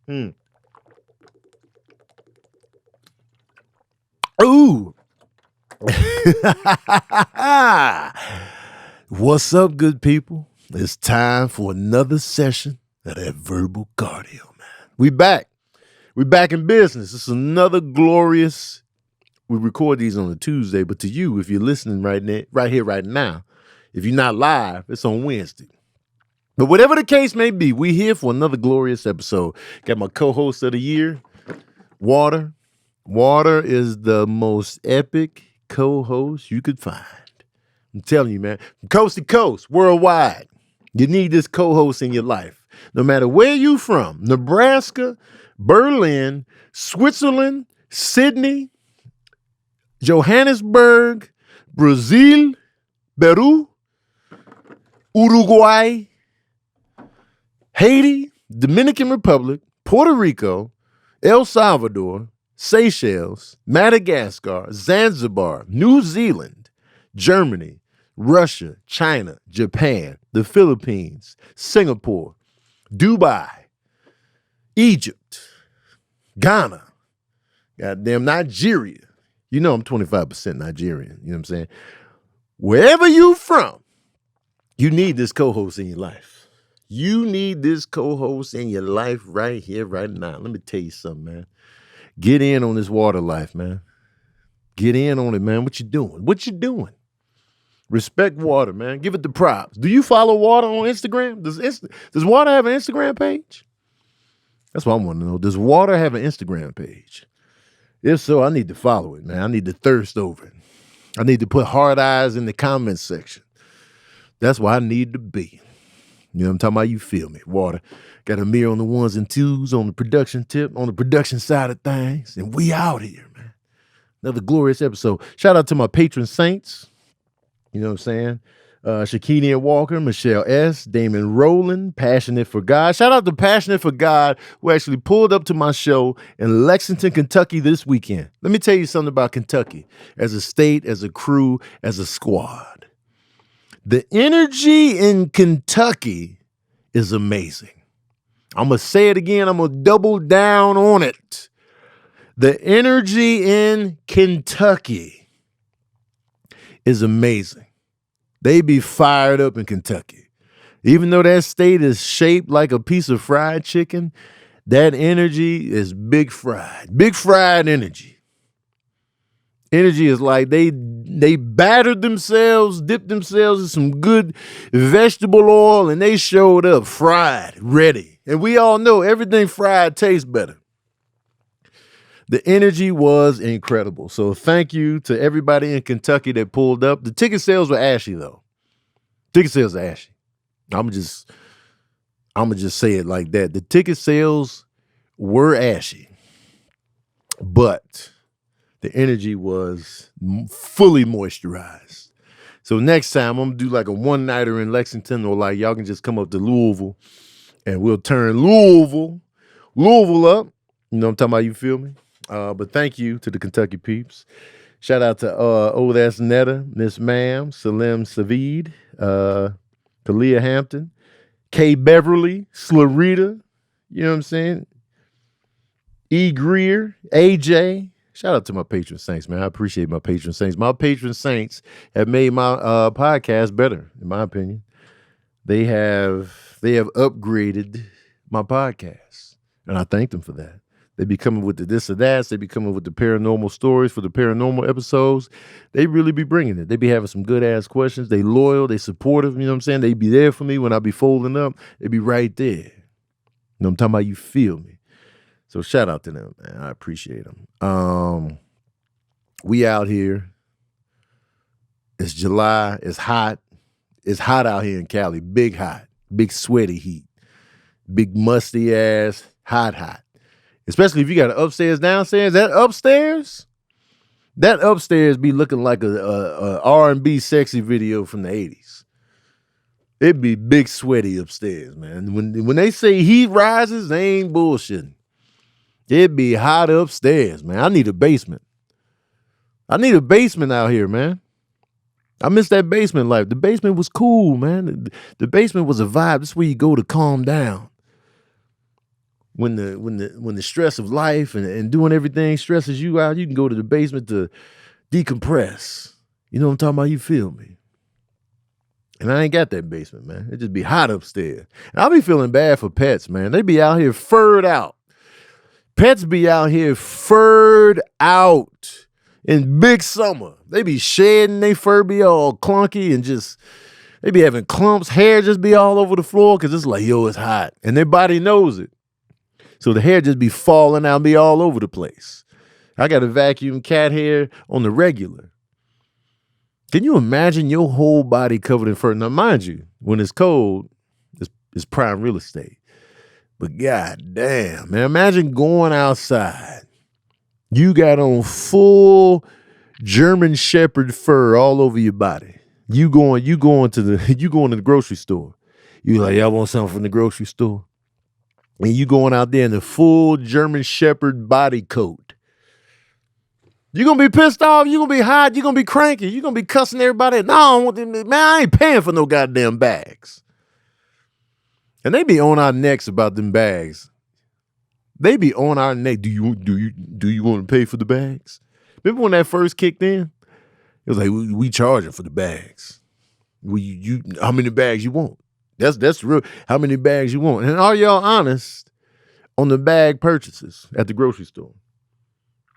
Mm. Ooh. What's up, good people? It's time for another session of that verbal cardio, man. We back. We back in business. It's another glorious. We record these on a Tuesday, but to you, if you're listening right here, right now, if you're not live, it's on Wednesday. But whatever the case may be, we here for another glorious episode. Got my co-host of the year, Water. Water is the most epic co-host you could find. I'm telling you, man, from coast to coast, worldwide, you need this co-host in your life. No matter where you from, Nebraska, Berlin, Switzerland, Sydney, Johannesburg, Brazil, Peru, Uruguay, Haiti, Dominican Republic, Puerto Rico, El Salvador, Seychelles, Madagascar, Zanzibar, New Zealand, Germany, Russia, China, Japan, the Philippines, Singapore, Dubai, Egypt, Ghana, goddamn Nigeria. You know I'm 25% Nigerian, you know what I'm saying? Wherever you from, you need this co-host in your life. You need this co-host in your life right here, right now. Let me tell you something, man. Get in on this water life, man. Get in on it, man. What you doing? What you doing? Respect Water, man. Give it the props. Do you follow Water on Instagram? Does Water have an Instagram page? That's what I want to know. Does Water have an Instagram page? If so, I need to follow it, man. I need to thirst over it. I need to put hard eyes in the comments section. That's where I need to be. You know what I'm talking about? You feel me? Water. Got a mirror on the ones and twos on the production tip, on the production side of things. And we out here, man. Another glorious episode. Shout out to my patron saints. You know what I'm saying? Shakini Walker, Michelle S., Damon Rowland, Passionate for God. Shout out to Passionate for God, who actually pulled up to my show in Lexington, Kentucky this weekend. Let me tell you something about Kentucky as a state, as a crew, as a squad. The energy in Kentucky is amazing. I'm going to say it again. I'm going to double down on it. The energy in Kentucky is amazing. They be fired up in Kentucky. Even though that state is shaped like a piece of fried chicken, that energy is big fried energy. Energy is like they battered themselves, dipped themselves in some good vegetable oil, and they showed up fried, ready. And we all know everything fried tastes better. The energy was incredible. So thank you to everybody in Kentucky that pulled up. The ticket sales were ashy, though. Ticket sales are ashy. I'm just say it like that. The ticket sales were ashy, but the energy was fully moisturized. So next time I'm gonna do like a one-nighter in Lexington, or like y'all can just come up to Louisville and we'll turn Louisville up. You know what I'm talking about? You feel me? But thank you to the Kentucky peeps. Shout out to Old Ass Netta, Miss Ma'am, Salim Savid, Kalia Hampton, Kay Beverly, Slarita, you know what I'm saying? E. Greer, AJ. Shout out to my patron saints, man. I appreciate my patron saints. My patron saints have made my podcast better, in my opinion. They have upgraded my podcast, and I thank them for that. They be coming with the this or that. They be coming with the paranormal stories for the paranormal episodes. They really be bringing it. They be having some good ass questions. They loyal. They supportive. You know what I'm saying? They be there for me when I be folding up. They be right there. You know what I'm talking about? You feel me? So shout out to them, man. I appreciate them. We out here. It's July. It's hot. It's hot out here in Cali. Big hot. Big sweaty heat. Big musty ass. Hot. Especially if you got an upstairs, downstairs. That upstairs be looking like a R&B sexy video from the 80s. It'd be big sweaty upstairs, man. When they say heat rises, they ain't bullshitting. It'd be hot upstairs, man. I need a basement. I need a basement out here, man. I miss that basement life. The basement was cool, man. The basement was a vibe. That's where you go to calm down. when the stress of life and doing everything stresses you out, you can go to the basement to decompress. You know what I'm talking about? You feel me? And I ain't got that basement, man. It just be hot upstairs. And I'll be feeling bad for pets, man. They be out here furred out. Pets be out here furred out in big summer. They be shedding, they fur be all clunky and just, they be having clumps, hair just be all over the floor because it's like, yo, it's hot. And their body knows it. So the hair just be falling out, be all over the place. I got to vacuum cat hair on the regular. Can you imagine your whole body covered in fur? Now, mind you, when it's cold, it's prime real estate. But god damn, man, imagine going outside. You got on full German Shepherd fur all over your body. You going to the grocery store. You like, y'all want something from the grocery store? And you going out there in the full German Shepherd body coat. You're going to be pissed off. You're going to be hot. You're going to be cranky. You're going to be cussing everybody. No, man, I ain't paying for no goddamn bags. And they be on our necks about them bags. They be on our neck. Do you want to pay for the bags? Remember when that first kicked in? It was like, we charging for the bags. How many bags you want? That's real. How many bags you want? And are y'all honest on the bag purchases at the grocery store?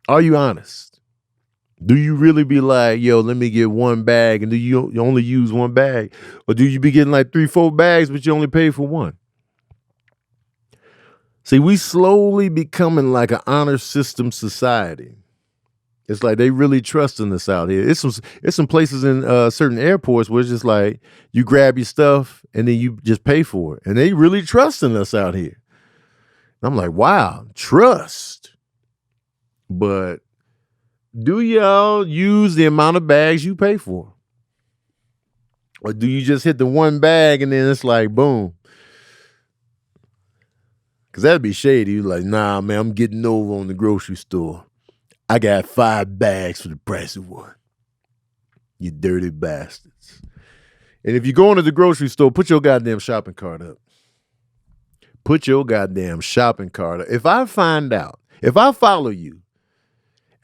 Are you honest? Do you really be like, yo, let me get one bag, and do you only use one bag? Or do you be getting like 3-4 bags, but you only pay for one? See, we slowly becoming like an honor system society. It's like they really trusting us out here. It's some places in certain airports where it's just like you grab your stuff and then you just pay for it. And they really trusting us out here. And I'm like, wow, trust. But do y'all use the amount of bags you pay for? Or do you just hit the one bag and then it's like, boom? Because that'd be shady. You're like, nah, man, I'm getting over on the grocery store. I got 5 bags for the price of one. You dirty bastards. And if you're going to the grocery store, put your goddamn shopping cart up. Put your goddamn shopping cart up. If I follow you,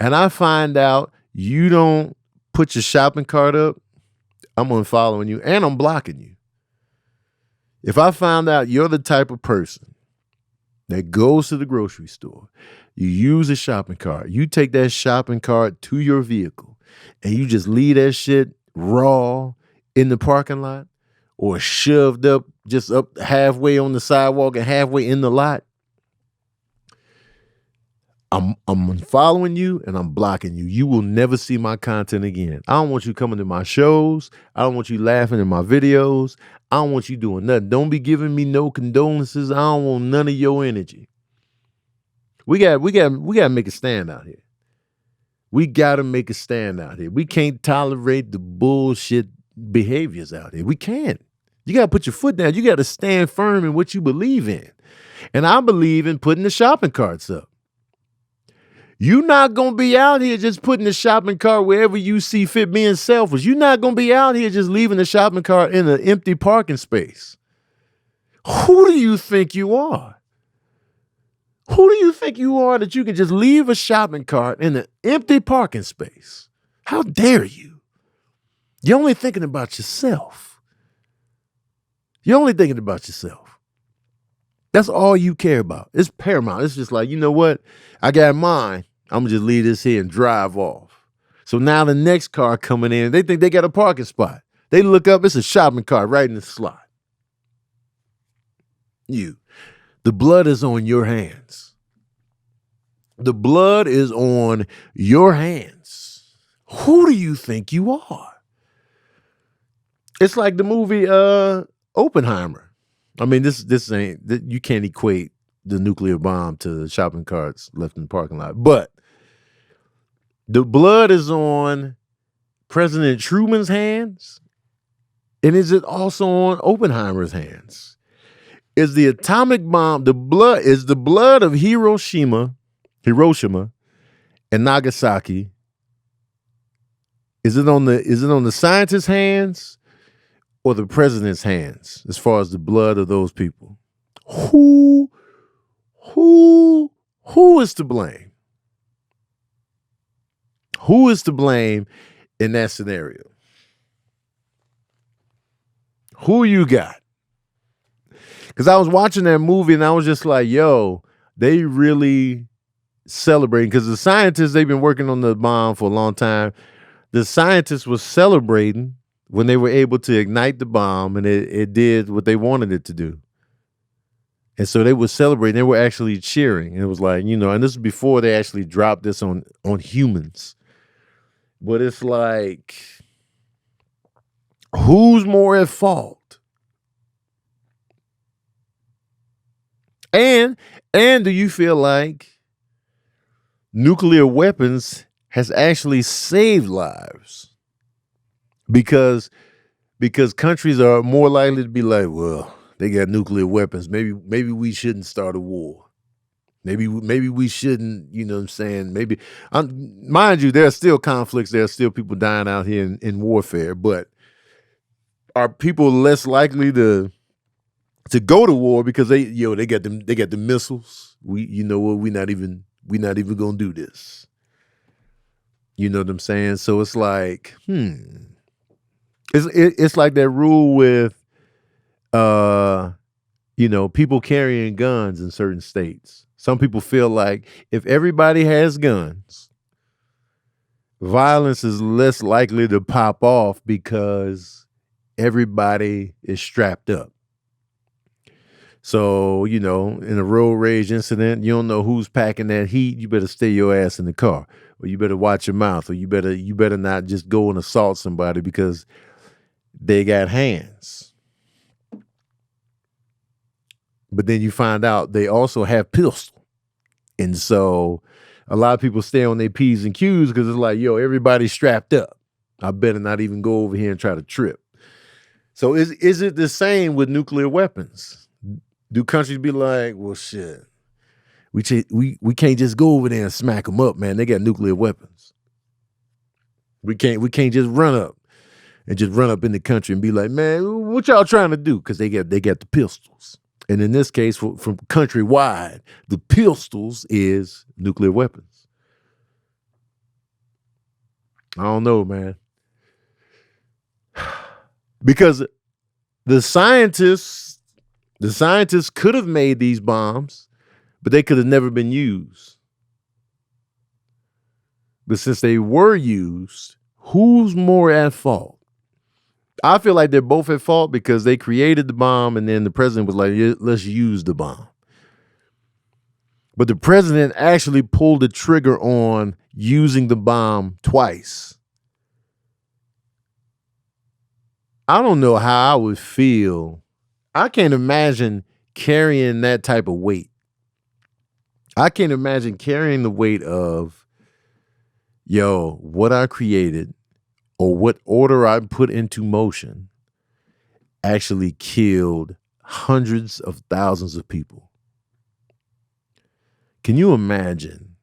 and I find out you don't put your shopping cart up, I'm unfollowing you and I'm blocking you. If I found out you're the type of person that goes to the grocery store, you use a shopping cart, you take that shopping cart to your vehicle, and you just leave that shit raw in the parking lot or shoved up, just up halfway on the sidewalk and halfway in the lot, I'm following you and I'm blocking you. You will never see my content again. I don't want you coming to my shows. I don't want you laughing in my videos. I don't want you doing nothing. Don't be giving me no condolences. I don't want none of your energy. We got to make a stand out here. We got to make a stand out here. We can't tolerate the bullshit behaviors out here. We can't. You got to put your foot down. You got to stand firm in what you believe in. And I believe in putting the shopping carts up. You're not going to be out here just putting the shopping cart wherever you see fit, being selfish. You're not going to be out here just leaving the shopping cart in an empty parking space. Who do you think you are? Who do you think you are that you can just leave a shopping cart in an empty parking space? How dare you? You're only thinking about yourself. You're only thinking about yourself. That's all you care about. It's paramount. It's just like, you know what? I got mine. I'm going to just leave this here and drive off. So now the next car coming in, they think they got a parking spot. They look up, it's a shopping cart right in the slot. The blood is on your hands. The blood is on your hands. Who do you think you are? It's like the movie Oppenheimer. I mean, this ain't, you can't equate the nuclear bomb to the shopping carts left in the parking lot. But the blood is on President Truman's hands. And is it also on Oppenheimer's hands? Is the atomic bomb, the blood of Hiroshima and Nagasaki? Is it on the scientists' hands or the president's hands as far as the blood of those people? Who Who is to blame? Who is to blame in that scenario? Who you got? Because I was watching that movie and I was just like, yo, they really celebrating. Because the scientists, they've been working on the bomb for a long time. The scientists were celebrating when they were able to ignite the bomb and it did what they wanted it to do. And so they were celebrating. They were actually cheering. It was like, you know, and this is before they actually dropped this on humans. But it's like, who's more at fault? And do you feel like nuclear weapons has actually saved lives? Because countries are more likely to be like, well, they got nuclear weapons. Maybe we shouldn't start a war. Maybe we shouldn't, you know what I'm saying? Maybe, mind you, there are still conflicts. There are still people dying out here in warfare. But are people less likely to go to war because they got the missiles? You know what? We're not even gonna do this. You know what I'm saying? So it's like, it's like that rule with people carrying guns in certain states. Some people feel like if everybody has guns, violence is less likely to pop off because everybody is strapped up. So, you know, in a road rage incident, you don't know who's packing that heat. You better stay your ass in the car, or you better watch your mouth, or you better not just go and assault somebody because they got hands. But then you find out they also have pistols. And so a lot of people stay on their P's and Q's because it's like, yo, everybody's strapped up. I better not even go over here and try to trip. So is it the same with nuclear weapons? Do countries be like, well, shit, we can't just go over there and smack them up, man. They got nuclear weapons. We can't just run up in the country and be like, man, what y'all trying to do? Because they got the pistols. And in this case, from countrywide, the pistols is nuclear weapons. I don't know, man. Because the scientists could have made these bombs, but they could have never been used. But since they were used, who's more at fault? I feel like they're both at fault because they created the bomb and then the president was like, yeah, let's use the bomb. But the president actually pulled the trigger on using the bomb twice. I don't know how I would feel. I can't imagine carrying that type of weight. I can't imagine carrying the weight of, yo, what I created or what order I put into motion actually killed hundreds of thousands of people. Can you imagine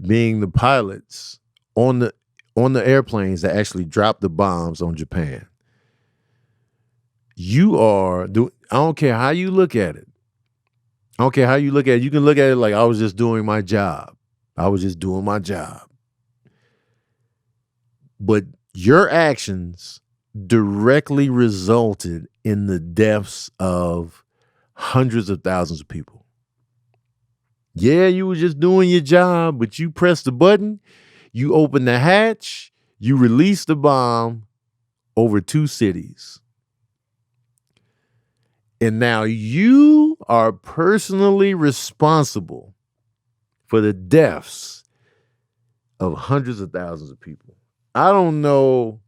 being the pilots on the airplanes that actually dropped the bombs on Japan? I don't care how you look at it. I don't care how you look at it. You can look at it like I was just doing my job. But your actions directly resulted in the deaths of hundreds of thousands of people. Yeah, you were just doing your job, but you pressed the button, you opened the hatch, you released the bomb over 2 cities. And now you are personally responsible for the deaths of hundreds of thousands of people. I don't know.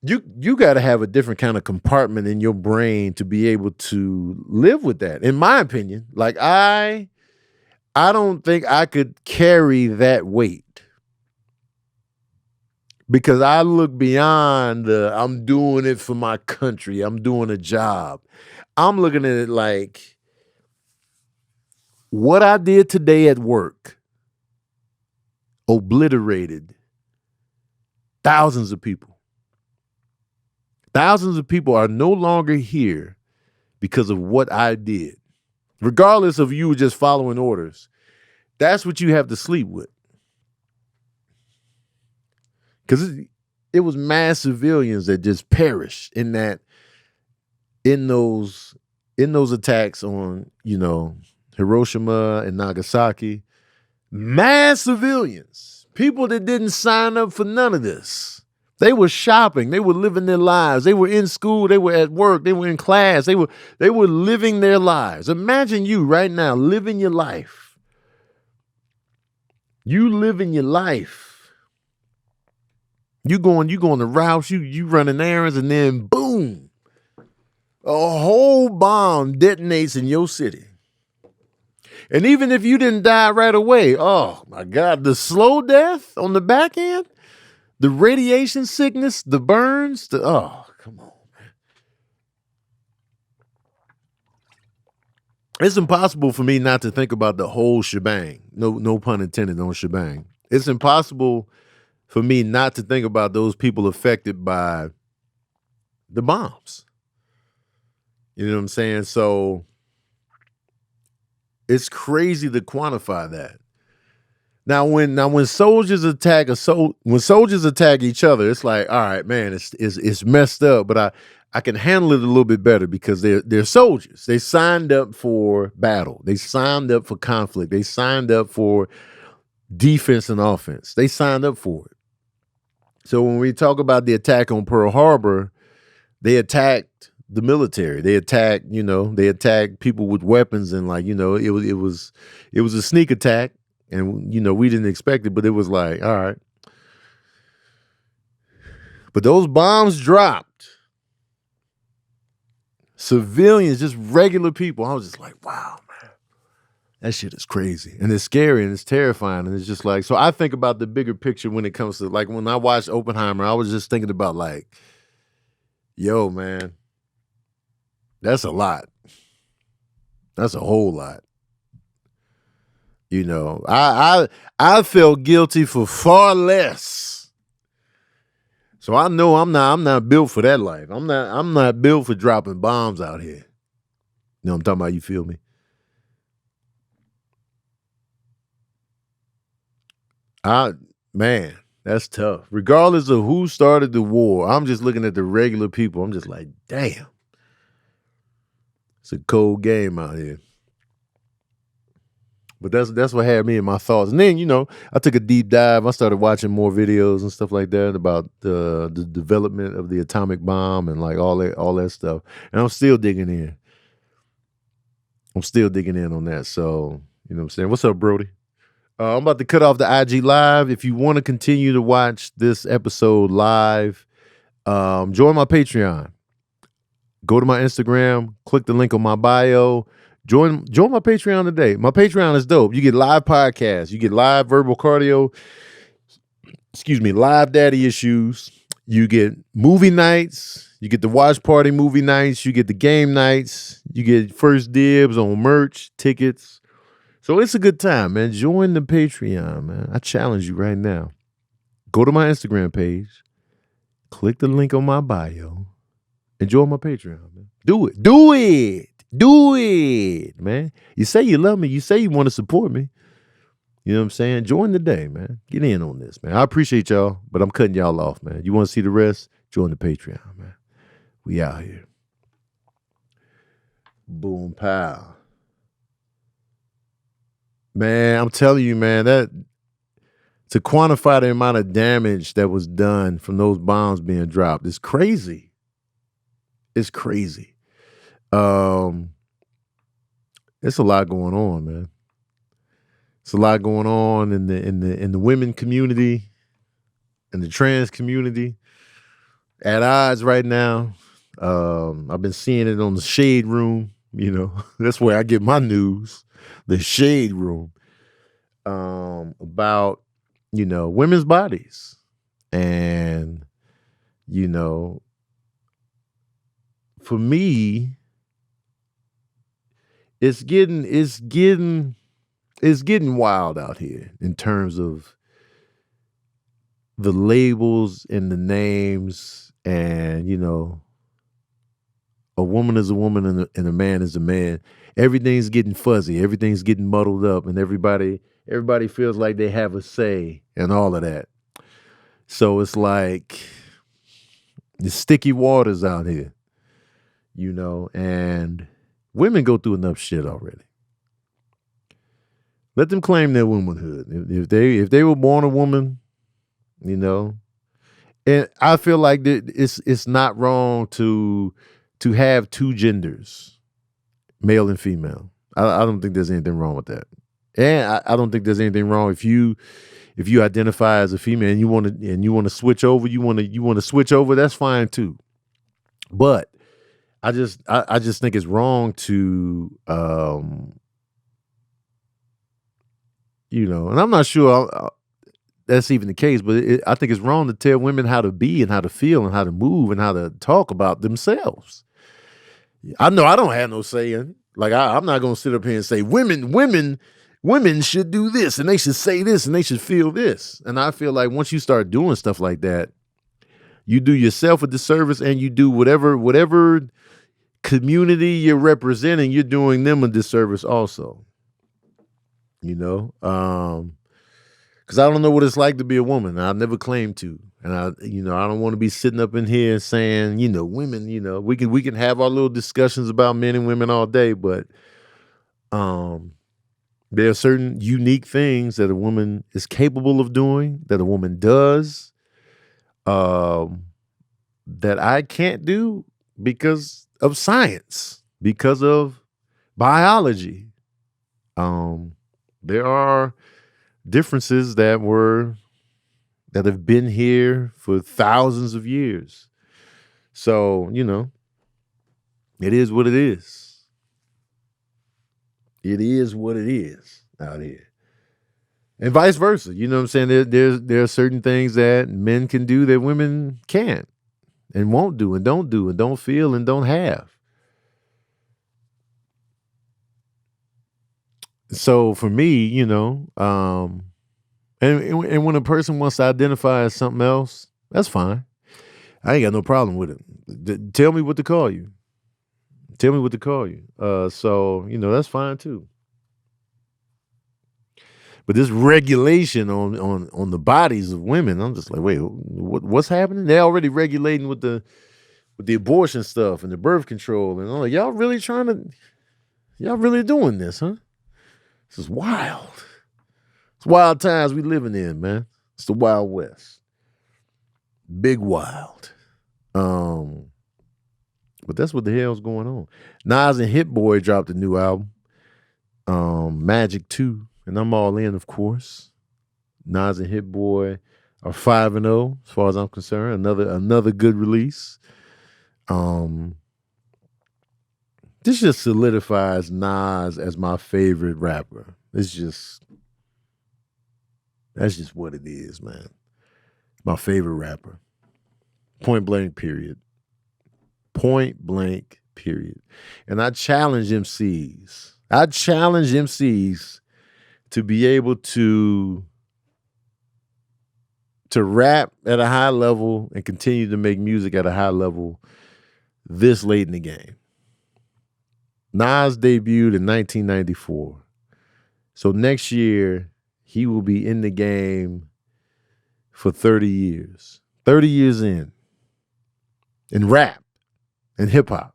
You got to have a different kind of compartment in your brain to be able to live with that. In my opinion, like I don't think I could carry that weight. Because I look beyond I'm doing it for my country. I'm doing a job. I'm looking at it like what I did today at work obliterated thousands of people. Thousands of people are no longer here because of what I did. regardless of you just following orders. That's what you have to sleep with. Because it was mass civilians that just perished in those attacks on, Hiroshima and Nagasaki. Mass civilians, people that didn't sign up for none of this. They were shopping, they were living their lives, they were in school, they were at work, they were in class, they were living their lives. Imagine you right now living your life. You living your life. You going to routes, you running errands, and then boom, a whole bomb detonates in your city. And even if you didn't die right away, oh my God, the slow death on the back end, the radiation sickness, the burns, oh, come on, man. It's impossible for me not to think about the whole shebang. No pun intended on shebang. It's impossible for me not to think about those people affected by the bombs. You know what I'm saying? So it's crazy to quantify that. Now, when soldiers attack each other, it's like, all right, man, it's messed up, but I can handle it a little bit better because they're soldiers. They signed up for battle. They signed up for conflict. They signed up for defense and offense. They signed up for it. So when we talk about the attack on Pearl Harbor, they attacked the military. They attacked people with weapons, and it was a sneak attack, and we didn't expect it, but it was like, all right. But those bombs dropped. Civilians, just regular people. I was just like, wow, man, that shit is crazy, and it's scary, and it's terrifying, and it's just like, so I think about the bigger picture when it comes to, like, when I watched Oppenheimer, I was just thinking about, like, yo, man, that's a lot. That's a whole lot. I felt guilty for far less. So I know I'm not built for that life. I'm not built for dropping bombs out here. You know what I'm talking about? You feel me? Man, that's tough. Regardless of who started the war, I'm just looking at the regular people. I'm just like, damn. It's a cold game out here. But that's what had me in my thoughts. And then, I took a deep dive. I started watching more videos and stuff like that about the development of the atomic bomb and like all that stuff. And I'm still digging in. On that. So, you know what I'm saying? What's up, Brody? I'm about to cut off the IG Live. If you want to continue to watch this episode live, join my Patreon. Go to my Instagram, click the link on my bio. Join my Patreon today. My Patreon is dope. You get live podcasts. You get live verbal cardio. Live daddy issues. You get movie nights. You get the watch party movie nights. You get the game nights. You get first dibs on merch, tickets. So it's a good time, man. Join the Patreon, man. I challenge you right now. Go to my Instagram page. Click the link on my bio. And join my Patreon, man. Do it, man. You say you love me. You say you want to support me. You know what I'm saying? Join today, man. Get in on this, man. I appreciate y'all, but I'm cutting y'all off, man. You want to see the rest? Join the Patreon, man. We out here. Boom, pow. Man, I'm telling you, man, that to quantify the amount of damage that was done from those bombs being dropped is crazy. It's crazy. It's a lot going on, man. It's a lot going on in the women community, in the trans community, at odds right now. I've been seeing it on the Shade Room. That's where I get my news. The Shade Room, about women's bodies, and for me, it's getting wild out here in terms of the labels and the names, and a woman is a woman and a man is a man. everything's getting fuzzy, everything's getting muddled up, and everybody feels like they have a say and all of that. So it's like the sticky waters out here, you know, and women go through enough shit already. Let them claim their womanhood. If they were born a woman, you know, and I feel like it's not wrong to have two genders, male and female. I don't think there's anything wrong with that, and I don't think there's anything wrong if you identify as a female and you want to switch over, you want to switch over. That's fine too, but I just think it's wrong to you know, and I'm not sure that's even the case, but I think it's wrong to tell women how to be and how to feel and how to move and how to talk about themselves. I know I don't have no say in it. Like I'm not going to sit up here and say women should do this and they should say this and they should feel this. And I feel like once you start doing stuff like that, you do yourself a disservice and you do whatever community you're representing, you're doing them a disservice also. You know, because I don't know what it's like to be a woman. I've never claimed to, and I don't want to be sitting up in here and saying, you know, women. You know, we can have our little discussions about men and women all day, but there are certain unique things that a woman is capable of doing, that a woman does, that I can't do because of science, because of biology. There are differences that have been here for thousands of years. So, you know, it is what it is. It is what it is out here. And vice versa. You know what I'm saying? There are certain things that men can do that women can't and won't do and don't feel and don't have. So for me, you know, and when a person wants to identify as something else, that's fine. I ain't got no problem with it. Tell me what to call you. Tell me what to call you. So, you know, that's fine too. But this regulation on the bodies of women, I'm just like, wait, what's happening? They're already regulating with the abortion stuff and the birth control, and I'm like, y'all really doing this, huh? This is wild. It's wild times we living in, man. It's the Wild West. Big wild. But that's what the hell's going on. Nas and Hit-Boy dropped a new album, Magic 2, and I'm all in, of course. Nas and Hit-Boy are 5-0 as far as I'm concerned. Another good release. This just solidifies Nas as my favorite rapper. That's just what it is, man. My favorite rapper. Point blank, period. Point blank, period. And I challenge MCs. To be able to rap at a high level and continue to make music at a high level this late in the game. Nas debuted in 1994. So next year, he will be in the game for 30 years. 30 years in rap and hip hop,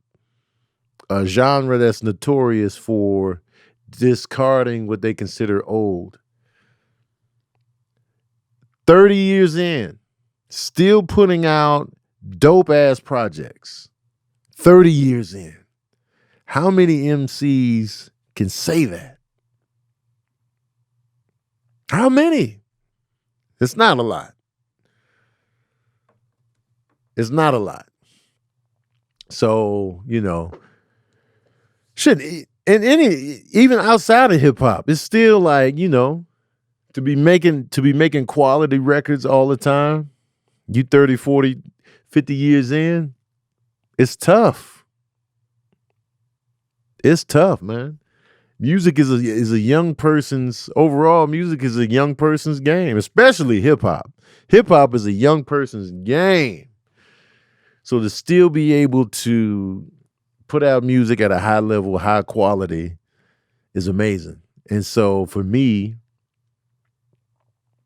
a genre that's notorious for discarding what they consider old. 30 years in, still putting out dope ass projects. 30 years in. How many MCs can say that? How many? It's not a lot. It's not a lot. So, you know, even outside of hip hop, it's still like, you know, to be making quality records all the time, you 30, 40, 50 years in, it's tough. It's tough, man. Music is a young person's game, especially hip hop. Hip hop is a young person's game. So to still be able to put out music at a high level, high quality is amazing. And so for me,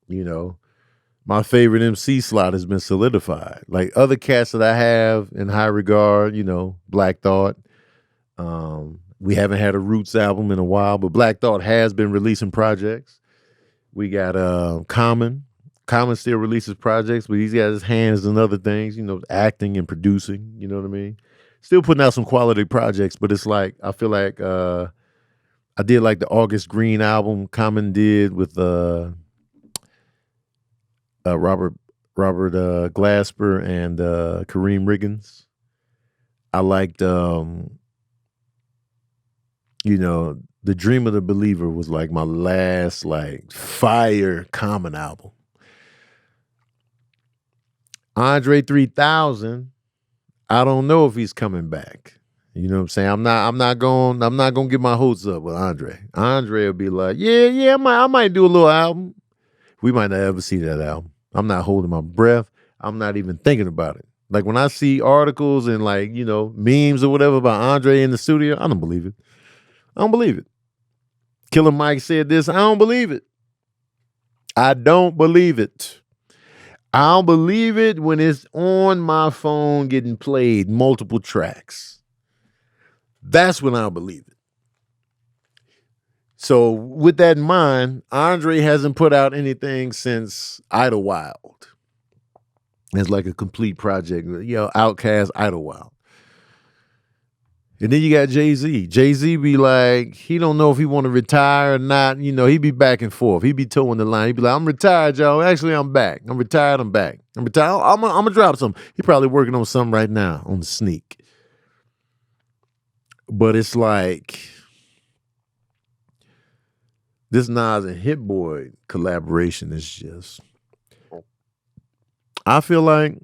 you know, my favorite MC slot has been solidified. Like other cats that I have in high regard, you know, Black Thought. We haven't had a Roots album in a while, but Black Thought has been releasing projects. We got Common. Common still releases projects, but he's got his hands in other things, you know, acting and producing, you know what I mean? Still putting out some quality projects, but it's like, I feel like I did like the August Green album Common did with Robert Glasper and Kareem Riggins. I liked, you know, The Dream of the Believer was like my last like fire Common album. Andre 3000, I don't know if he's coming back. You know what I'm saying? I'm not gonna get my hopes up with Andre. Andre will be like, yeah, I might do a little album. We might not ever see that album. I'm not holding my breath. I'm not even thinking about it. Like when I see articles and like, you know, memes or whatever about Andre in the studio, I don't believe it. I don't believe it. Killer Mike said this. I don't believe it. I don't believe it. I don't believe it when it's on my phone getting played multiple tracks. That's when I'll believe it. So with that in mind, Andre hasn't put out anything since Idlewild. It's like a complete project. You know, Outkast, Idlewild. And then you got Jay-Z. Jay-Z be like, he don't know if he want to retire or not. You know, he be back and forth. He be towing the line. He be like, I'm retired, y'all. Actually, I'm back. I'm retired. I'm back. I'm retired. I'm gonna drop something. He probably working on something right now on the sneak. But it's like this Nas and Hit-Boy collaboration is just, I feel like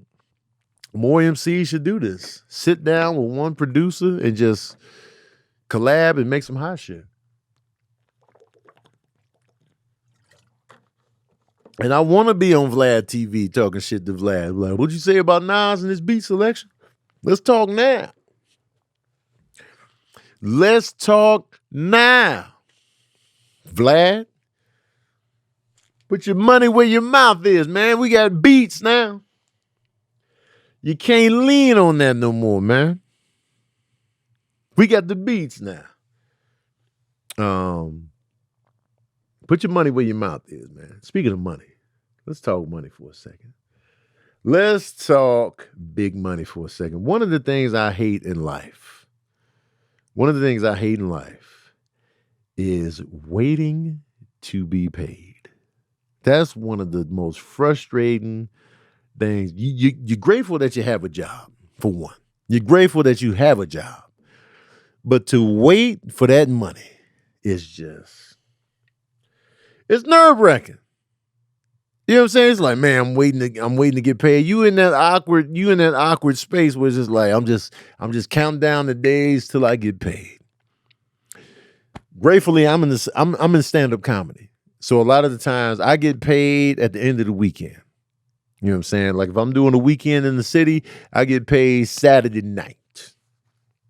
more MCs should do this. Sit down with one producer and just collab and make some hot shit. And I want to be on Vlad TV talking shit to Vlad. Like, what'd you say about Nas and his beat selection? Let's talk now. Let's talk now. Vlad, put your money where your mouth is, man. We got beats now. You can't lean on that no more, man. We got the beats now. Put your money where your mouth is, man. Speaking of money, let's talk money for a second. Let's talk big money for a second. One of the things I hate in life is waiting to be paid. That's one of the most frustrating things. You're grateful that you have a job, for one. You're grateful that you have a job. But to wait for that money is just, it's nerve-wracking. You know what I'm saying? It's like, man, I'm waiting to get paid. You in that awkward space where it's just like, I'm just counting down the days till I get paid. Gratefully, I'm in stand-up comedy. So a lot of the times I get paid at the end of the weekend. You know what I'm saying? Like if I'm doing a weekend in the city, I get paid Saturday night.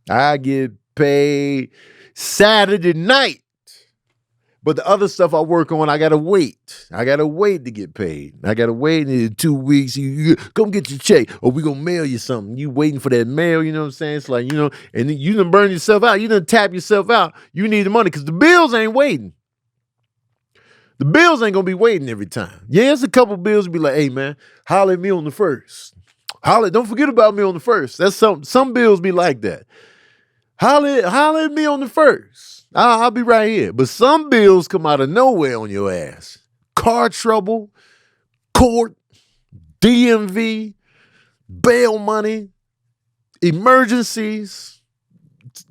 I get paid Saturday night. But the other stuff I work on, I gotta wait. I gotta wait to get paid. I gotta wait in 2 weeks. You come get your check, or we gonna mail you something. You waiting for that mail, you know what I'm saying? It's like, you know, and then you done burn yourself out. You done tap yourself out. You need the money because the bills ain't waiting. The bills ain't gonna be waiting every time. Yeah, it's a couple bills be like, hey man, holler at me on the first. Don't forget about me on the first. That's some bills be like that. Holler at me on the first. I'll be right here. But some bills come out of nowhere on your ass. Car trouble, court, DMV, bail money, emergencies,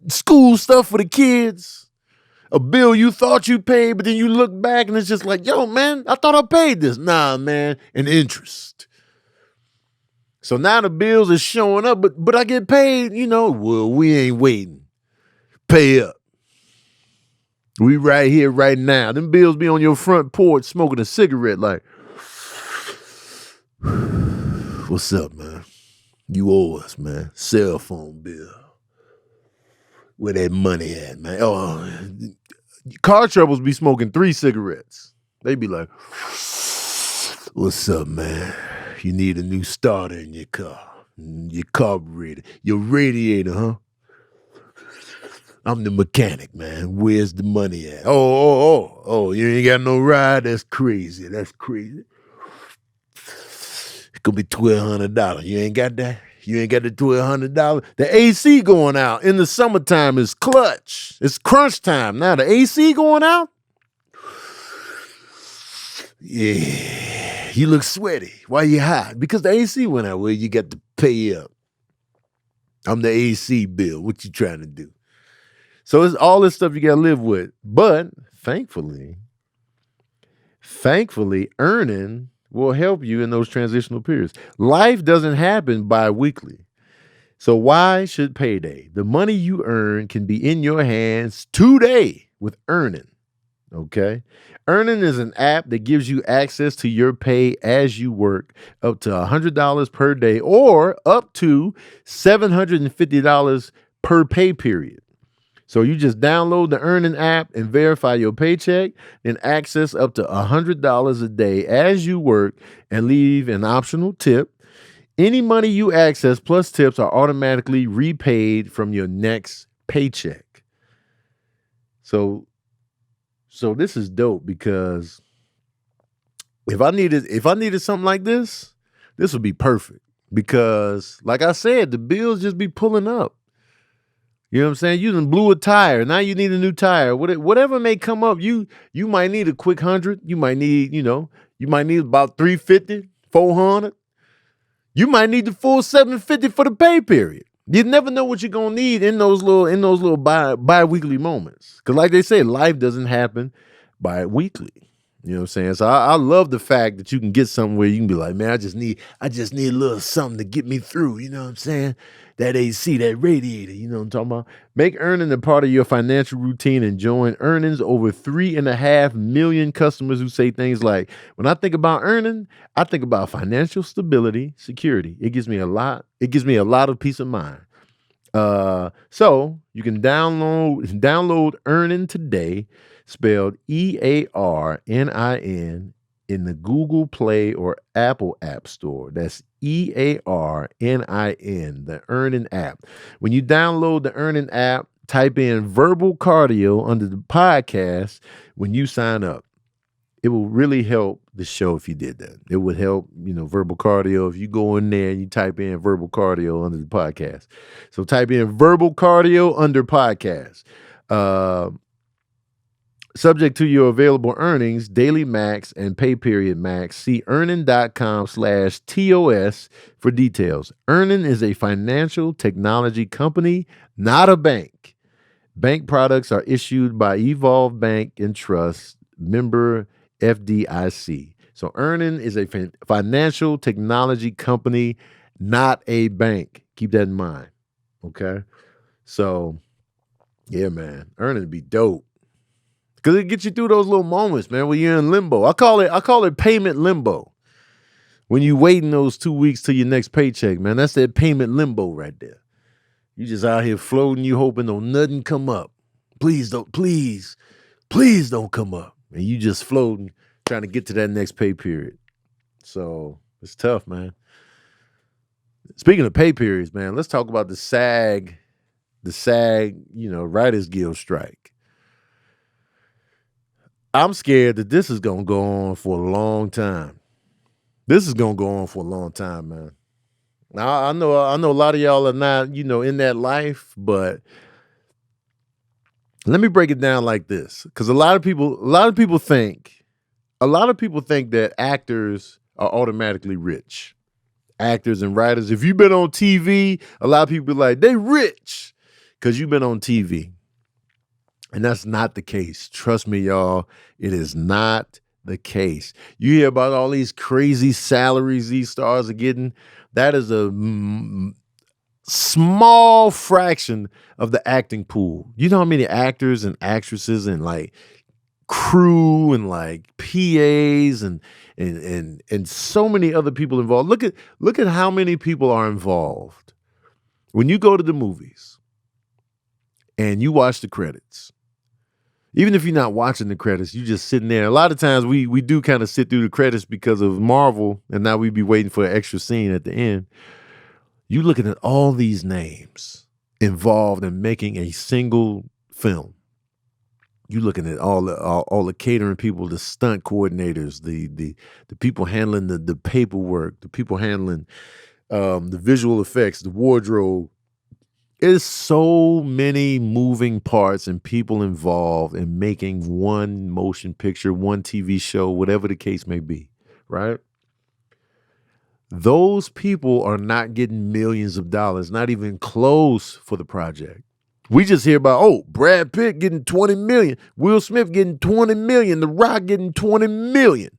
school stuff for the kids, a bill you thought you paid, but then you look back and it's just like, yo, man, I thought I paid this. Nah, man, and interest. So now the bills are showing up, but I get paid, you know, well, we ain't waiting. Pay up. We right here, right now. Them bills be on your front porch smoking a cigarette like, what's up, man? You owe us, man. Cell phone bill. Where that money at, man? Oh, car troubles be smoking 3 cigarettes. They be like, what's up, man? You need a new starter in your car. Your carburetor. Your radiator, huh? I'm the mechanic, man. Where's the money at? Oh, you ain't got no ride? That's crazy. That's crazy. It could be $1,200. You ain't got that? You ain't got the $1,200? The AC going out in the summertime is clutch. It's crunch time. Now the AC going out? Yeah, you look sweaty. Why you hot? Because the AC went out. Well, you got to pay up. I'm the AC bill. What you trying to do? So it's all this stuff you got to live with. But thankfully, earning will help you in those transitional periods. Life doesn't happen bi-weekly. So why should payday? The money you earn can be in your hands today with Earnin. Okay? Earnin is an app that gives you access to your pay as you work, up to $100 per day or up to $750 per pay period. So you just download the Earnin app and verify your paycheck, then access up to $100 a day as you work and leave an optional tip. Any money you access plus tips are automatically repaid from your next paycheck. So this is dope because if I needed something like this would be perfect because like I said, the bills just be pulling up. You know what I'm saying? You done blew a tire. Now you need a new tire. Whatever may come up, you might need a quick 100. You might need, you might need about 350, 400. You might need the full 750 for the pay period. You never know what you're gonna need in those little bi-weekly moments. Cause like they say, life doesn't happen bi-weekly. You know what I'm saying? So I love the fact that you can get something where you can be like, man, I just need a little something to get me through. You know what I'm saying? That AC, that radiator, you know what I'm talking about? Make Earnin a part of your financial routine and join Earnin's over 3.5 million customers who say things like, when I think about Earnin, I think about financial stability, security. It gives me a lot of peace of mind. So you can download Earnin today, spelled EARNIN, in the Google Play or Apple App Store. That's EARNIN, the Earnin app. When you download the Earnin app, type in verbal cardio under the podcast when you sign up. It will really help the show if you did that. It would help, verbal cardio. If you go in there and you type in verbal cardio under the podcast. So type in verbal cardio under podcast. Subject to your available earnings, daily max and pay period max. See earnin.com/TOS for details. Earnin is a financial technology company, not a bank. Bank products are issued by Evolve Bank and Trust, member FDIC. So Earnin is a financial technology company, not a bank. Keep that in mind. Okay. So yeah, man, Earnin be dope. Because it gets you through those little moments, man, when you're in limbo. I call it payment limbo. When you waiting those 2 weeks till your next paycheck, man, that's that payment limbo right there. You just out here floating, you hoping don't nothing come up. Please don't come up. And you just floating, trying to get to that next pay period. So it's tough, man. Speaking of pay periods, man, let's talk about the SAG, Writers Guild strike. I'm scared that this is going to go on for a long time. This is going to go on for a long time, man. Now, I know a lot of y'all are not, in that life, but let me break it down like this. Because a lot of people think that actors are automatically rich. Actors and writers. If you've been on TV, a lot of people be like, they rich because you've been on TV. And that's not the case. Trust me, y'all. It is not the case. You hear about all these crazy salaries these stars are getting. That is a small fraction of the acting pool. You know how many actors and actresses and like crew and like PAs and so many other people involved. Look at how many people are involved. When you go to the movies, and you watch the credits. Even if you're not watching the credits, you just sitting there. A lot of times we do kind of sit through the credits because of Marvel, and now we be waiting for an extra scene at the end. You looking at all these names involved in making a single film. You looking at all the catering people, the stunt coordinators, the people handling the paperwork, the people handling the visual effects, the wardrobe. There's so many moving parts and people involved in making one motion picture, one TV show, whatever the case may be, right? Those people are not getting millions of dollars, not even close for the project. We just hear about, oh, Brad Pitt getting 20 million, Will Smith getting 20 million, The Rock getting 20 million,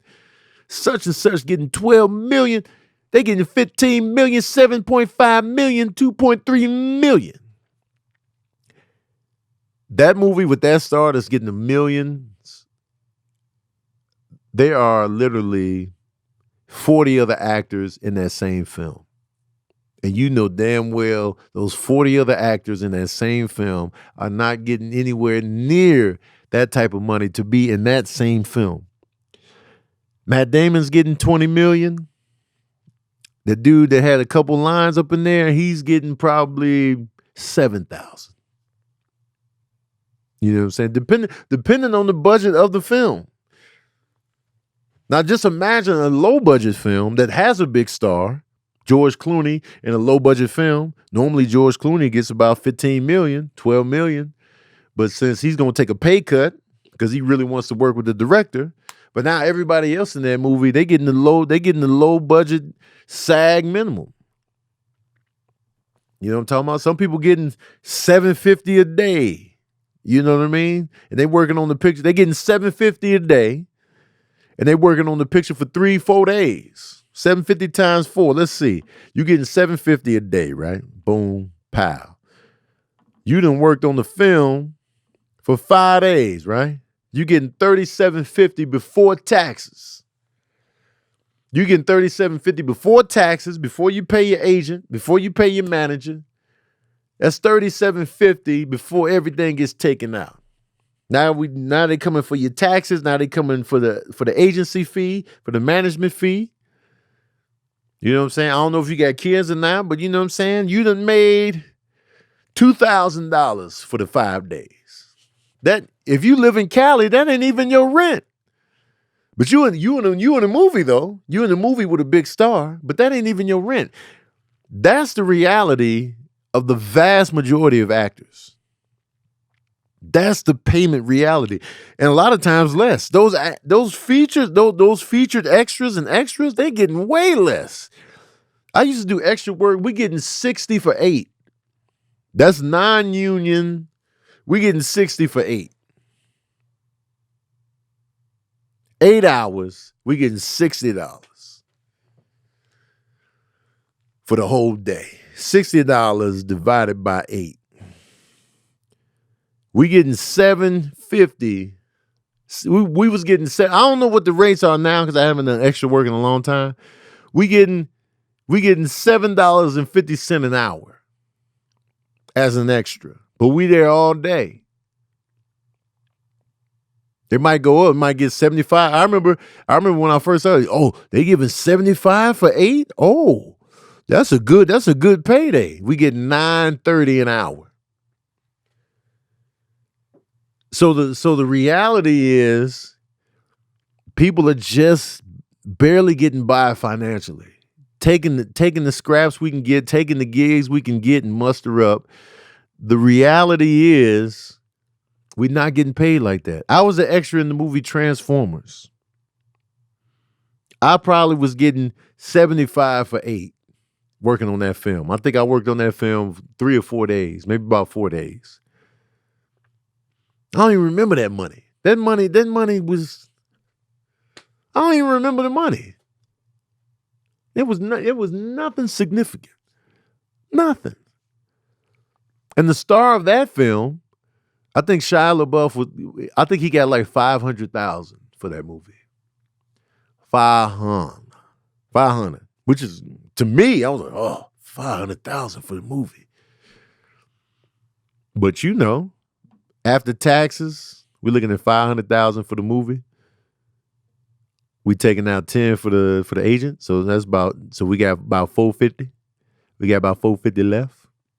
such and such getting 12 million. They getting 15 million, 7.5 million, 2.3 million. That movie with that star that's getting the millions, there are literally 40 other actors in that same film. And you know damn well those 40 other actors in that same film are not getting anywhere near that type of money to be in that same film. Matt Damon's getting 20 million. The dude that had a couple lines up in there, he's getting probably 7,000. You know what I'm saying? Depending on the budget of the film. Now just imagine a low budget film that has a big star, George Clooney, in a low budget film. Normally George Clooney gets about 15 million, 12 million. But since he's going to take a pay cut because he really wants to work with the director, but now everybody else in that movie, they getting the low budget SAG minimum. You know what I'm talking about? Some people getting $750 a day. You know what I mean? And they working on the picture. They getting $750 a day, and they working on the picture for 3-4 days. 750 times 4. Let's see. You getting $750 a day, right? Boom, pow. You done worked on the film for 5 days, right? You getting $37.50 before taxes. You getting $37.50 before taxes, before you pay your agent, before you pay your manager. That's $37.50 before everything gets taken out. Now they coming for your taxes. Now they coming for the agency fee, for the management fee. You know what I'm saying? I don't know if you got kids or not, but you know what I'm saying? You done made $2,000 for the 5 days. That if you live in Cali, that ain't even your rent. But you in a movie though. You in a movie with a big star, but that ain't even your rent. That's the reality of the vast majority of actors. That's the payment reality, and a lot of times less. Those featured extras and extras, they getting way less. I used to do extra work. We getting 60 for 8. That's non-union. We getting 60 for 8. 8 hours, we getting $60 for the whole day. $60 divided by 8. We getting $750. We was getting I don't know what the rates are now because I haven't done extra work in a long time. We getting $7.50 an hour as an extra, but we there all day. They might go up, might get 75. I remember when I first started, oh, they giving 75 for 8? Oh, that's a good payday. We get $9.30 an hour. So the reality is people are just barely getting by financially. Taking the scraps we can get, taking the gigs we can get and muster up. The reality is we're not getting paid like that. I was an extra in the movie Transformers. I probably was getting 75 for 8 working on that film. I think I worked on that film 3 or 4 days, maybe about 4 days. I don't even remember that money. That money was, I don't even remember the money. It was nothing significant. Nothing. And the star of that film, I think Shia LaBeouf I think he got like $500,000 for that movie. 500, which is, to me, I was like, oh, $500,000 for the movie. But you know, after taxes, we're looking at 500,000 for the movie. We taking out 10 for the agent, so we got about 450. We got about 450 left.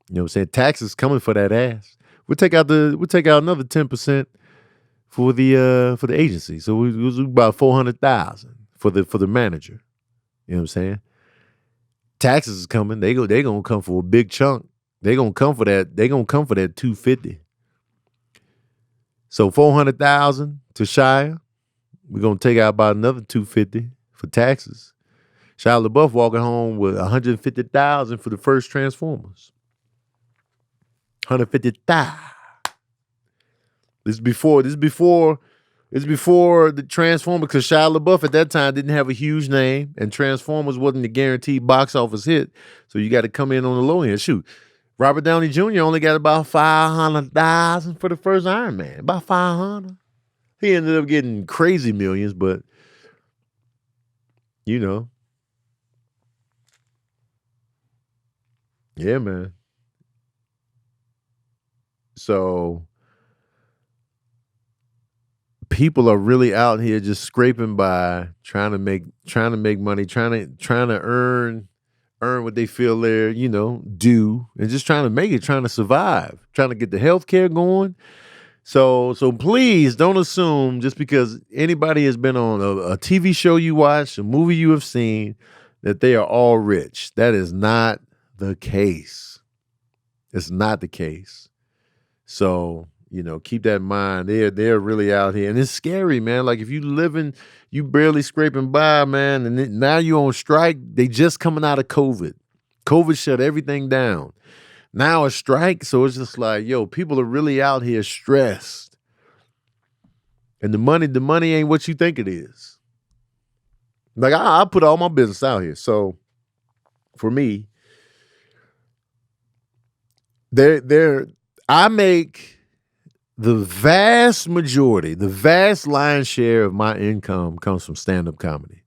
You know what I'm saying? Taxes coming for that ass. We'll take out another 10% for the agency. So we about 400,000 for the manager. You know what I'm saying? Taxes is coming. They gonna come for a big chunk. They gonna come for that 250. So 400,000 to Shia. We're gonna take out about another 250 for taxes. Shia LaBeouf walking home with 150,000 for the first Transformers. 150,000. This is before the Transformers, because Shia LaBeouf at that time didn't have a huge name, and Transformers wasn't a guaranteed box office hit. So you got to come in on the low end. Shoot, Robert Downey Jr. only got about 500,000 for the first Iron Man. About 500. He ended up getting crazy millions, but you know, yeah, man. So people are really out here just scraping by, trying to make money, trying to earn what they feel they're, due, and just trying to make it, trying to survive, trying to get the healthcare going. So please don't assume just because anybody has been on a TV show you watch, a movie you have seen, that they are all rich. That is not the case. It's not the case. So, keep that in mind. They're really out here. And it's scary, man. Like if you barely scraping by, man, and now you on strike. They just coming out of COVID. COVID shut everything down. Now a strike, so it's just like, yo, people are really out here stressed. And the money ain't what you think it is. Like I put all my business out here. So for me, I make the vast majority, the vast lion's share of my income comes from stand-up comedy.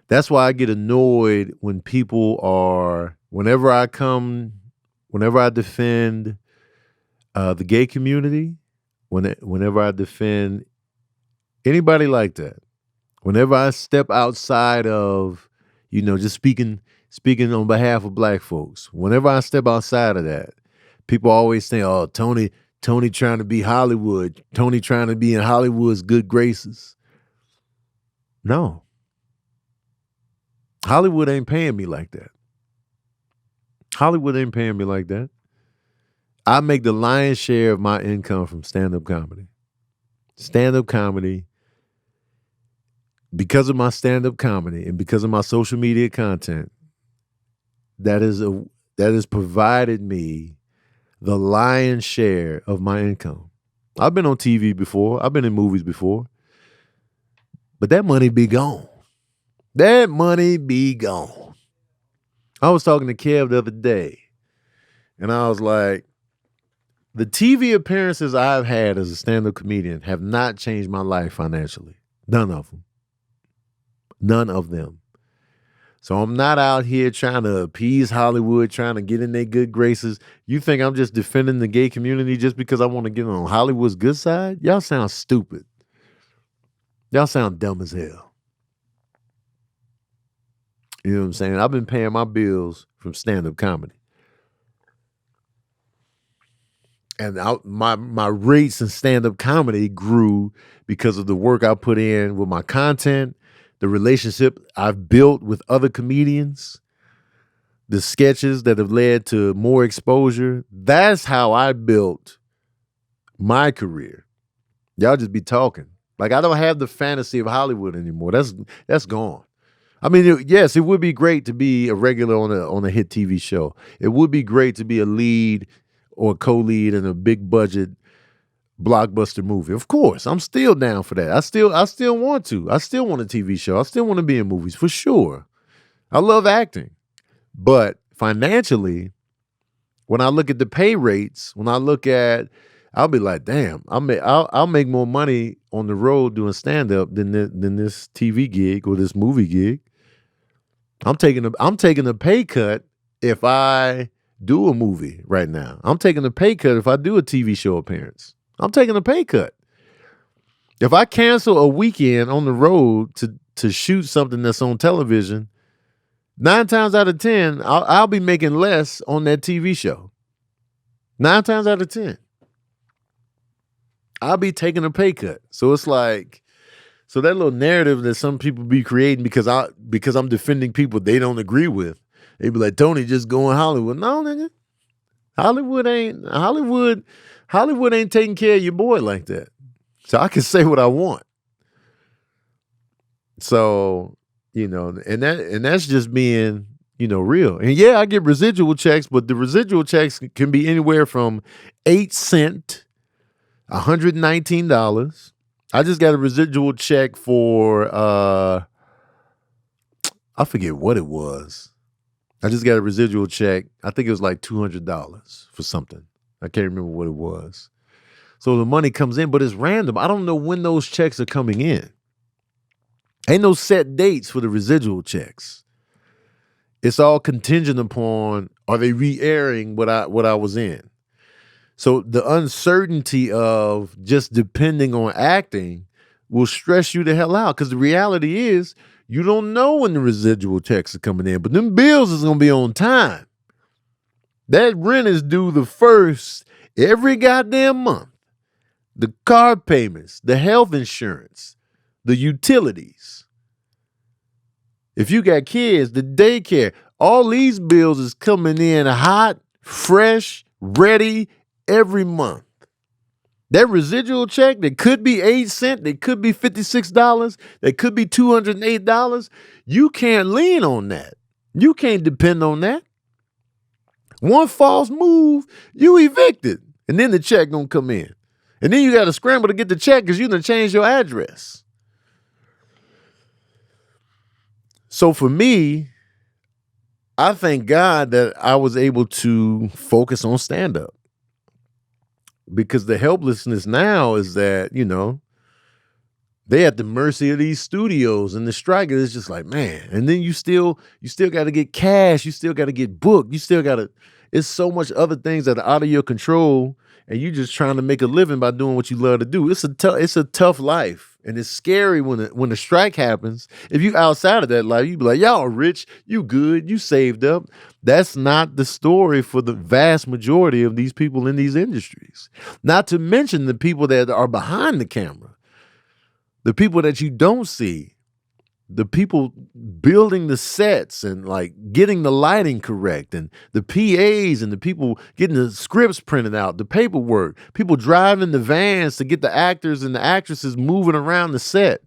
That's why I get annoyed when people whenever I defend the gay community, whenever I defend anybody like that, whenever I step outside of, just speaking on behalf of black folks, whenever I step outside of that, people always say, oh, Tony trying to be Hollywood, Tony trying to be in Hollywood's good graces. No. Hollywood ain't paying me like that. Hollywood ain't paying me like that. I make the lion's share of my income from stand-up comedy. Stand-up comedy, because of my stand-up comedy and because of my social media content, that has provided me the lion's share of my income. I've been on TV before. I've been in movies before. But that money be gone. That money be gone. I was talking to Kev the other day, and I was like, the TV appearances I've had as a stand-up comedian have not changed my life financially. None of them. None of them. So I'm not out here trying to appease Hollywood, trying to get in their good graces. You think I'm just defending the gay community just because I want to get on Hollywood's good side? Y'all sound stupid. Y'all sound dumb as hell. You know what I'm saying? I've been paying my bills from stand-up comedy. And my rates in stand-up comedy grew because of the work I put in with my content, the relationship I've built with other comedians, the sketches that have led to more exposure. That's how I built my career. Y'all just be talking. Like I don't have the fantasy of Hollywood anymore. That's gone. I mean, yes, it would be great to be a regular on a hit TV show. It would be great to be a lead or co-lead in a big budget blockbuster movie. Of course, I'm still down for that. I still want to. I still want a TV show. I still want to be in movies for sure. I love acting. But financially, when I look at the pay rates, I'll be like, damn, I'll make more money on the road doing stand-up than this TV gig or this movie gig. I'm taking a pay cut if I do a movie right now. I'm taking a pay cut if I do a TV show appearance. I'm taking a pay cut. If I cancel a weekend on the road to shoot something that's on television, 9 times out of 10, I'll be making less on that TV show. 9 times out of 10. I'll be taking a pay cut. So it's like, so that little narrative that some people be creating because I'm defending people they don't agree with, they be like, Tony, just go in Hollywood. No, nigga. Hollywood ain't taking care of your boy like that. So I can say what I want. So, and that's just being, real. And yeah, I get residual checks, but the residual checks can be anywhere from 8 cents, $119. I just got a residual check for I forget what it was. I just got a residual check. I think it was like $200 for something. I can't remember what it was. So the money comes in, but it's random. I don't know when those checks are coming in. Ain't no set dates for the residual checks. It's all contingent upon, are they re-airing what I was in? So the uncertainty of just depending on acting will stress you the hell out, because the reality is you don't know when the residual checks are coming in, but them bills is going to be on time. That rent is due the first every goddamn month. The car payments, the health insurance, the utilities. If you got kids, the daycare, all these bills is coming in hot, fresh, ready every month. That residual check that could be 8 cents, that could be $56, that could be $208, you can't lean on that. You can't depend on that. One false move, you evicted, and then the check gonna come in. And then you got to scramble to get the check because you done changed your address. So for me, I thank God that I was able to focus on stand-up. Because the helplessness now is that, they at the mercy of these studios, and the strike is just like, man. And then you still got to get cash. You still got to get booked. You still got to, it's so much other things that are out of your control. And you just trying to make a living by doing what you love to do. It's a tough life, and it's scary when the strike happens. If you outside of that life, you be like, y'all rich, you good, you saved up. That's not the story for the vast majority of these people in these industries. Not to mention the people that are behind the camera, the people that you don't see, the people building the sets and like getting the lighting correct, and the PAs and the people getting the scripts printed out, the paperwork, people driving the vans to get the actors and the actresses moving around the set.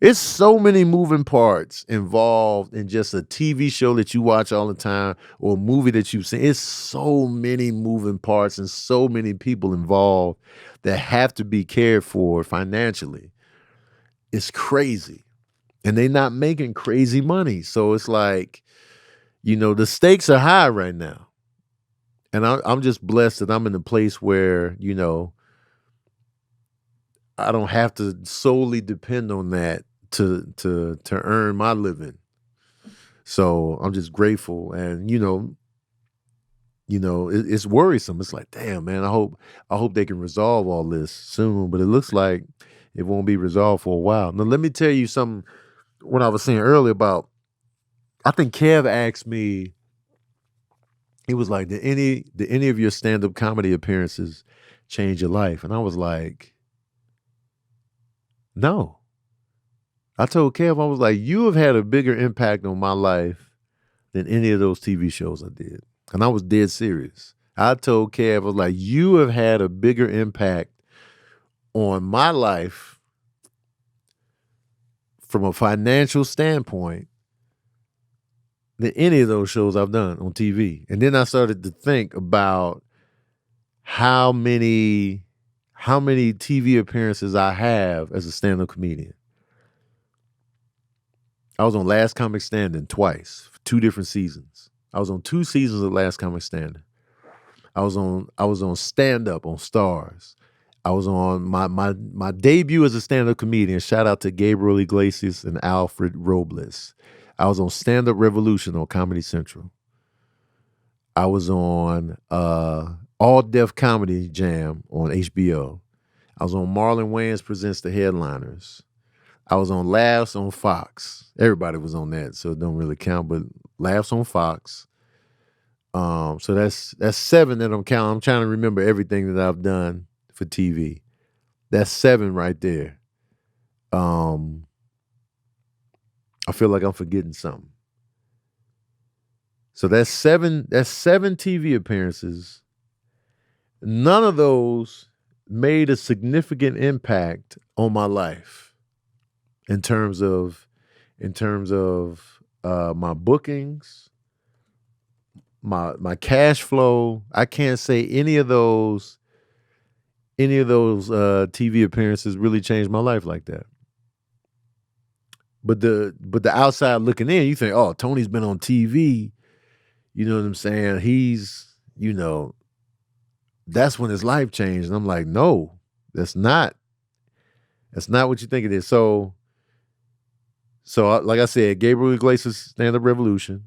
It's so many moving parts involved in just a TV show that you watch all the time or a movie that you've seen. It's so many moving parts and so many people involved that have to be cared for financially. It's crazy. And they're not making crazy money. So it's like, the stakes are high right now. And I'm just blessed that I'm in a place where, I don't have to solely depend on that to earn my living. So I'm just grateful. And, it's worrisome. It's like, damn, man, I hope they can resolve all this soon. But it looks like it won't be resolved for a while. Now, let me tell you something. What I was saying earlier about, I think Kev asked me, he was like, did any of your stand-up comedy appearances change your life? And I was like, no. I told Kev, I was like, you have had a bigger impact on my life than any of those TV shows I did. And I was dead serious. I told Kev, I was like, you have had a bigger impact on my life from a financial standpoint than any of those shows I've done on TV. And then I started to think about how many TV appearances I have as a stand-up comedian. I was on Last Comic Standing twice, for 2 different seasons. I was on 2 seasons of Last Comic Standing. I was on stand-up on Stars. I was on my debut as a stand-up comedian. Shout out to Gabriel Iglesias and Alfred Robles. I was on Stand Up Revolution on Comedy Central. I was on All Def Comedy Jam on HBO. I was on Marlon Wayans Presents the Headliners. I was on Laughs on Fox. Everybody was on that, so it don't really count, but Laughs on Fox. So that's 7 that I'm counting. I'm trying to remember everything that I've done for TV. That's 7 right there. I feel like I'm forgetting something. So that's 7 TV appearances. None of those made a significant impact on my life in terms of my bookings, my cash flow. I can't say any of those TV appearances really changed my life like that. But the outside looking in, you think, oh, Tony's been on TV. You know what I'm saying? He's, that's when his life changed. And I'm like, no, that's not what you think it is. So like I said, Gabriel Iglesias Stand Up Revolution,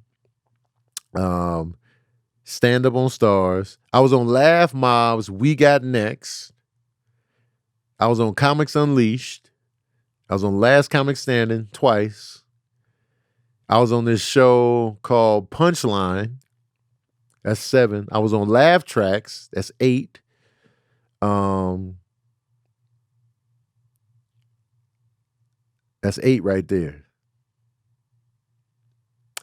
Stand Up on Stars. I was on Laugh Mob's We Got Next. I was on Comics Unleashed. I was on Last Comic Standing twice. I was on this show called Punchline. That's 7. I was on Laugh Tracks. That's 8. That's 8 right there.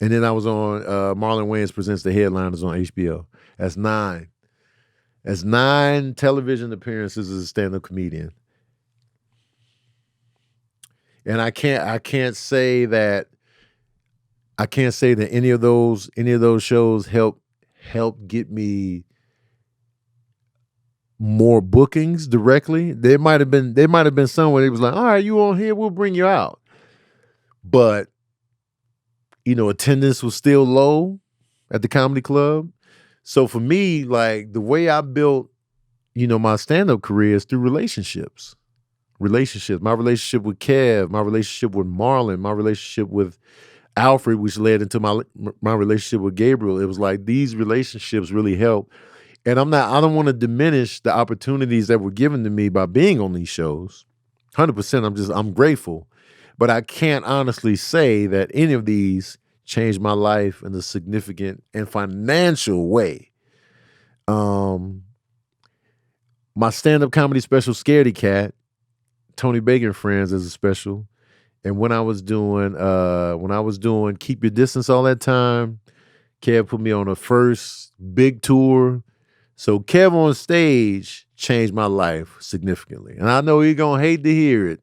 And then I was on Marlon Wayans Presents the Headliners on HBO. That's 9. That's 9 television appearances as a stand-up comedian. And I can't say that any of those shows help get me more bookings directly. There might have been someone that was like, all right, you on here, we'll bring you out. But attendance was still low at the comedy club. So for me, like the way I built, my stand-up career is through relationships. My relationship with Kev, my relationship with Marlon, my relationship with Alfred, which led into my relationship with Gabriel. It was like these relationships really help. And I don't want to diminish the opportunities that were given to me by being on these shows. 100%, I'm grateful. But I can't honestly say that any of these changed my life in a significant and financial way. My stand-up comedy special, Scaredy Cat, Tony Bacon and Friends as a special. And when I was doing Keep Your Distance all that time, Kev put me on a first big tour. So KEVONSTAGE changed my life significantly. And I know you're gonna hate to hear it,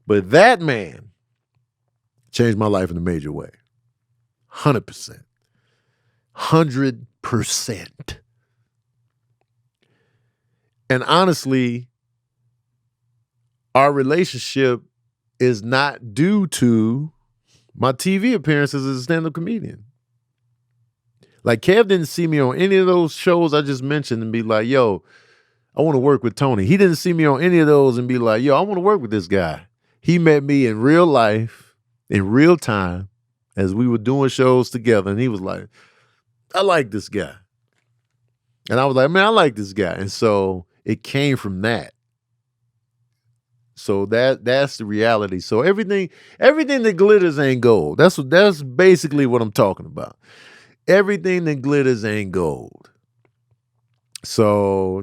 but that man changed my life in a major way. 100%. 100%. And honestly, our relationship is not due to my TV appearances as a stand-up comedian. Like Kev didn't see me on any of those shows I just mentioned and be like, yo, I want to work with Tony. He didn't see me on any of those and be like, yo, I want to work with this guy. He met me in real life, in real time, as we were doing shows together. And he was like, I like this guy. And I was like, man, I like this guy. And so it came from that. So that's the reality. So everything that glitters ain't gold. That's basically what I'm talking about. Everything that glitters ain't gold. So,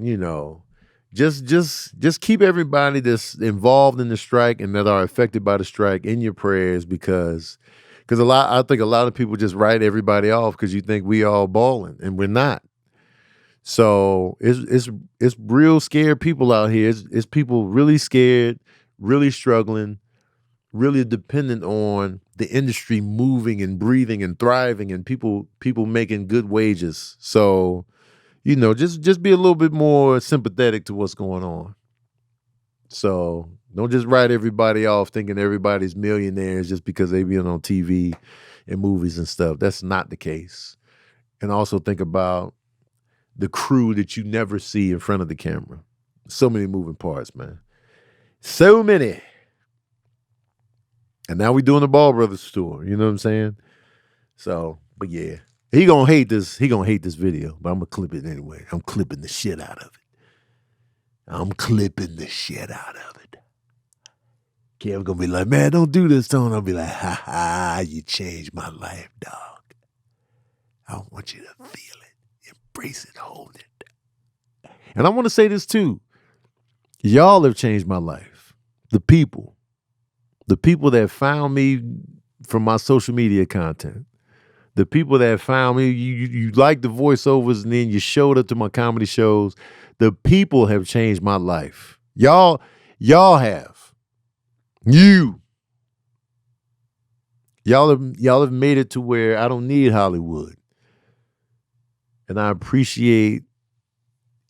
just keep everybody that's involved in the strike and that are affected by the strike in your prayers because I think a lot of people just write everybody off because you think we all balling and we're not. So it's real scared people out here. It's people really scared, really struggling, really dependent on the industry moving and breathing and thriving and people making good wages. So, just be a little bit more sympathetic to what's going on. So don't just write everybody off thinking everybody's millionaires just because they be on TV and movies and stuff. That's not the case. And also think about the crew that you never see in front of the camera. So many moving parts, man. So many. And now we're doing the Ball Brothers tour. You know what I'm saying? So, but yeah. He gonna hate this. He gonna hate this video, but I'm gonna clip it anyway. I'm clipping the shit out of it. I'm clipping the shit out of it. Kev gonna be like, man, don't do this, Tone. I'll be like, ha ha, you changed my life, dog. I want you to feel it, embrace it, hold it. And I want to say this too. Y'all have changed my life. The people that found me from my social media content, the people that found me, you liked the voiceovers and then you showed up to my comedy shows. The people have changed my life. Y'all have. Y'all have made it to where I don't need Hollywood. And I appreciate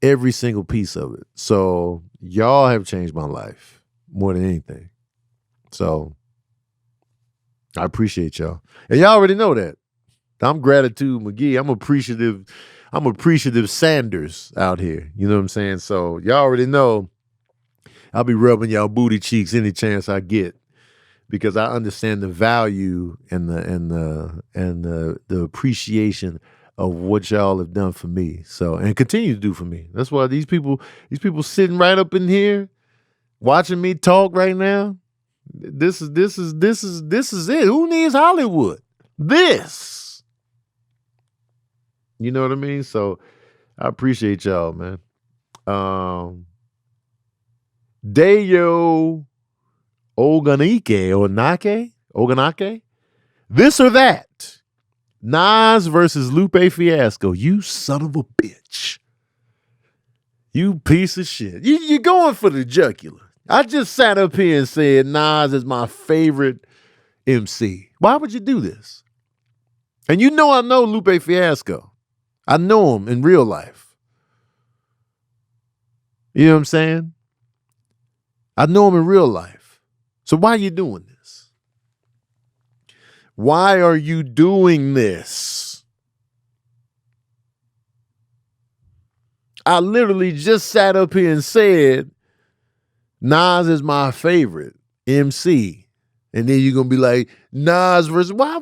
every single piece of it. So y'all have changed my life more than anything. So I appreciate y'all. And y'all already know that. I'm gratitude McGee. I'm appreciative Sanders out here. You know what I'm saying? So y'all already know I'll be rubbing y'all booty cheeks any chance I get because I understand the value and the appreciation of what y'all have done for me. So, and continue to do for me. That's why these people sitting right up in here watching me talk right now. This is it. Who needs Hollywood? This. You know what I mean? So I appreciate y'all, man. Dayo Oganake? This or that? Nas versus Lupe Fiasco. You son of a bitch. You piece of shit. You're going for the jugular. I just sat up here and said Nas is my favorite MC. Why would you do this? And you know I know Lupe Fiasco. I know him in real life. You know what I'm saying? I know him in real life. So why are you doing this? Why are you doing this? I literally just sat up here and said Nas is my favorite MC. And then you're going to be like, Nas versus, why?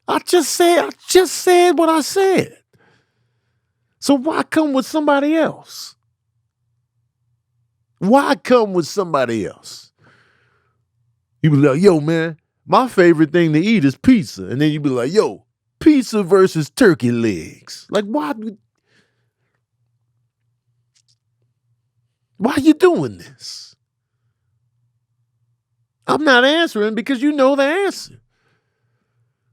I just said what I said. So why come with somebody else? Why come with somebody else? You be like, yo, man, my favorite thing to eat is pizza. And then you be like, yo, pizza versus turkey legs. Like, why are you doing this? I'm not answering because you know the answer.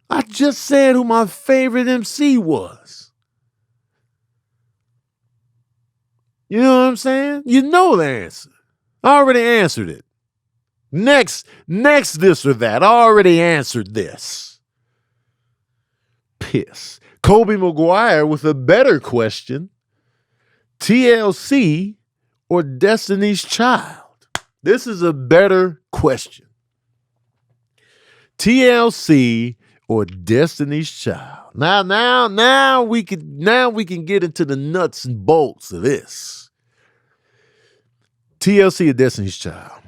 I just said who my favorite MC was. You know what I'm saying? You know the answer. I already answered it. Next this or that. I already answered this. Piss. Kobe Maguire with a better question. TLC or Destiny's Child? This is a better question. TLC or Destiny's Child? Now we can get into the nuts and bolts of this. TLC or Destiny's Child?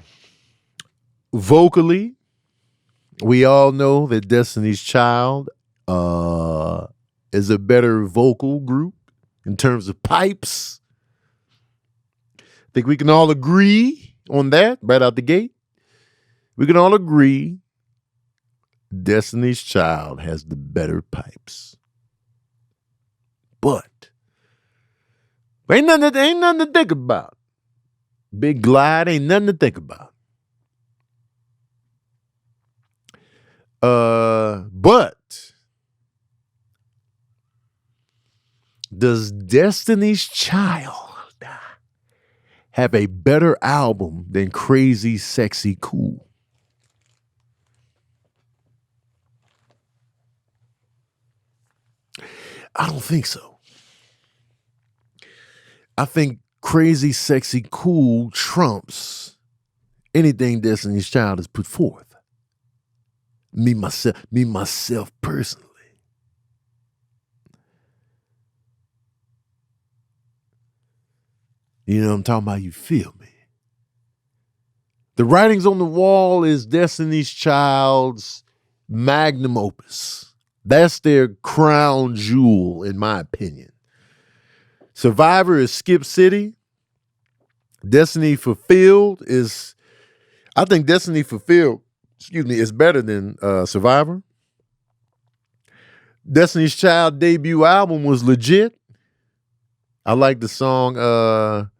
Vocally, we all know that Destiny's Child is a better vocal group in terms of pipes. I think we can all agree on that right out the gate. We can all agree Destiny's Child has the better pipes. But ain't nothing to think about. Big Glide ain't nothing to think about. But does Destiny's Child have a better album than Crazy Sexy Cool? I don't think so. I think Crazy Sexy Cool trumps anything Destiny's Child has put forth. Me myself personally. You know what I'm talking about? You feel me? The Writings on the Wall is Destiny's Child's magnum opus. That's their crown jewel, in my opinion. Survivor is Skip City. Destiny Fulfilled is, I think Destiny Fulfilled, is better than Survivor. Destiny's Child debut album was legit. I like the song